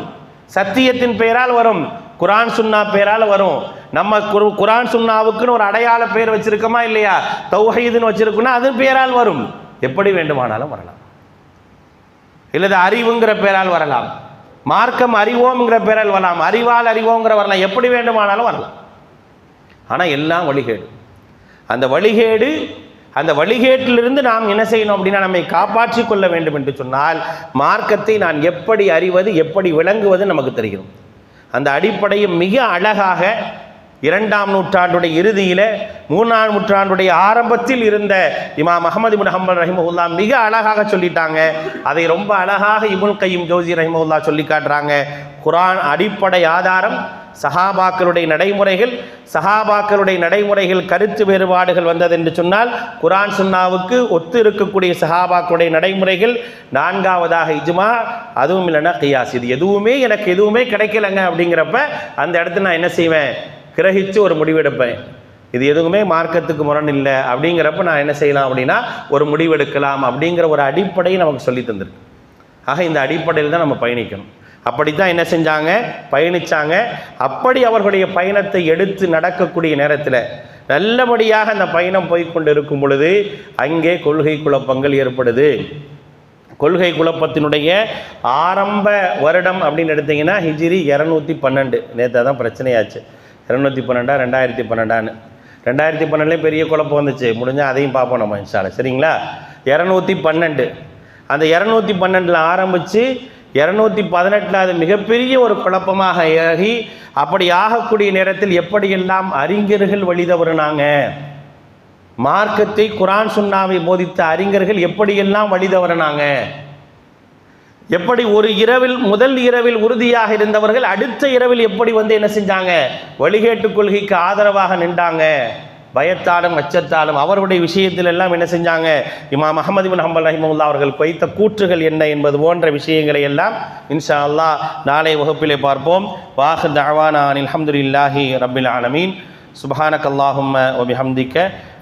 சத்தியத்தின் பெயரால் வரும், குர்ஆன் சுன்னா பெயரால் வரும். நம்ம குர்ஆன் சுன்னாவுக்குன்னு ஒரு அடையாள பெயர் வச்சிருக்கோமா இல்லையா? தௌஹீதுன்னு வச்சிருக்கோம்னா அது பெயரால் வரும். எப்படி வேண்டுமானாலும் வரலாம். இல்லது அறிவுங்கிற பெயரால் வரலாம், மார்க்கம் அறிவோம்ங்கிற பெயரால் வரலாம், அறிவால் அறிவோங்கிற வரலாம், எப்படி வேண்டுமானாலும் வரலாம். ஆனால் எல்லாம் வழிகேடு. அந்த வழிகேட்டிலிருந்து நாம் என்ன செய்யணும் அப்படின்னா, நம்மை காப்பாற்றி கொள்ள வேண்டும் என்று சொன்னால் மார்க்கத்தை நான் எப்படி அறிவது, எப்படி விளங்குவது நமக்கு தெரியும். அந்த அடிப்படையை மிக அழகாக 2ஆம் நூற்றாண்டுடைய இறுதியில் 3ஆம் நூற்றாண்டுடைய ஆரம்பத்தில் இருந்த இமாம் அஹ்மத் இப்னு ஹம்பல் ரஹிமஹுல்லாஹ் மிக அழகாக சொல்லிட்டாங்க. அதை ரொம்ப அழகாக இப்னு கய்யிம் ஜௌஸி ரஹிமஹுல்லாஹ் சொல்லி காட்டுறாங்க. குர்ஆன் அடிப்படை ஆதாரம், சஹாபாக்களுடைய நடைமுறைகள் கருத்து வேறுபாடுகள் வந்தது என்று சொன்னால் குர்ஆன் சுன்னாவுக்கு ஒத்து இருக்கக்கூடிய சஹாபாக்களுடைய நடைமுறைகள், 4வதாக இஜ்மா, அதுவும் இல்லைன்னா கியாஸ். இது எனக்கு எதுவுமே கிடைக்கலங்க அப்படிங்கிறப்ப அந்த இடத்துல நான் என்ன செய்வேன்? கிரகிச்சு ஒரு முடிவெடுப்பேன். இது எதுவுமே மார்க்கத்துக்கு முரண் இல்லை அப்படிங்கிறப்ப நான் என்ன செய்யலாம் அப்படின்னா ஒரு முடிவெடுக்கலாம் அப்படிங்கிற ஒரு அடிப்படையை நமக்கு சொல்லி தந்திருக்கு. ஆக இந்த அடிப்படையில் தான் நம்ம பயணிக்கணும். அப்படித்தான் என்ன செஞ்சாங்க? பயணிச்சாங்க. அப்படி அவர்களுடைய பயணத்தை எடுத்து நடக்கக்கூடிய நேரத்தில் நல்லபடியாக அந்த பயணம் போய்கொண்டு இருக்கும் பொழுது அங்கே கொள்கை குழப்பங்கள் ஏற்படுது. கொள்கை குழப்பத்தினுடைய ஆரம்ப வருடம் அப்படின்னு எடுத்தீங்கன்னா ஹிஜ்ரி 212. நேற்று தான் பிரச்சனையாச்சு. 212 2012 2012 பெரிய குழப்பம் வந்துச்சு. முடிஞ்சால் அதையும் பார்ப்போம் நம்ம இன்ஷா அல்லாஹ். சரிங்களா? 212. அந்த 212 ஆரம்பித்து 218 அது மிகப்பெரிய ஒரு குழப்பமாக ஆகி, அப்படி ஆகக்கூடிய நேரத்தில் எப்படியெல்லாம் அறிஞர்கள் வழி தவறுனாங்க, மார்க்கத்தை குர்ஆன் சுன்னாவை போதித்த அறிஞர்கள் எப்படியெல்லாம் வழி தவறுனாங்க, எப்படி ஒரு இரவில் முதல் இரவில் உறுதியாக இருந்தவர்கள் அடுத்த இரவில் எப்படி என்ன செஞ்சாங்க? வழிகேட்டு கொள்கைக்கு ஆதரவாக நின்றாங்க. பயத்தாலும் அச்சத்தாலும் அவருடைய விஷயத்தில் எல்லாம் என்ன செஞ்சாங்க? இமாம் அஹ்மத் இப்னு ஹம்பல் ரஹிமஹுல்லாஹ் அவர்கள் வைத்த கூற்றுகள் என்ன என்பது போன்ற விஷயங்களை எல்லாம் இன்ஷா அல்லாஹ் நாளை வகுப்பிலே பார்ப்போம். வாஹிர் தஅவானா அனில் ஹம்துலில்லாஹி ரப்பில் ஆலமீன். சுப்ஹானக அல்லாஹும்ம வ பிஹம்திக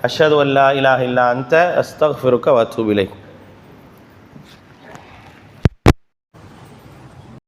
அஷ்ஹது அன் லா இலாஹா இல்லா அன்த அஸ்தக்ஃபிருக வ அத்தூபு இலைக்.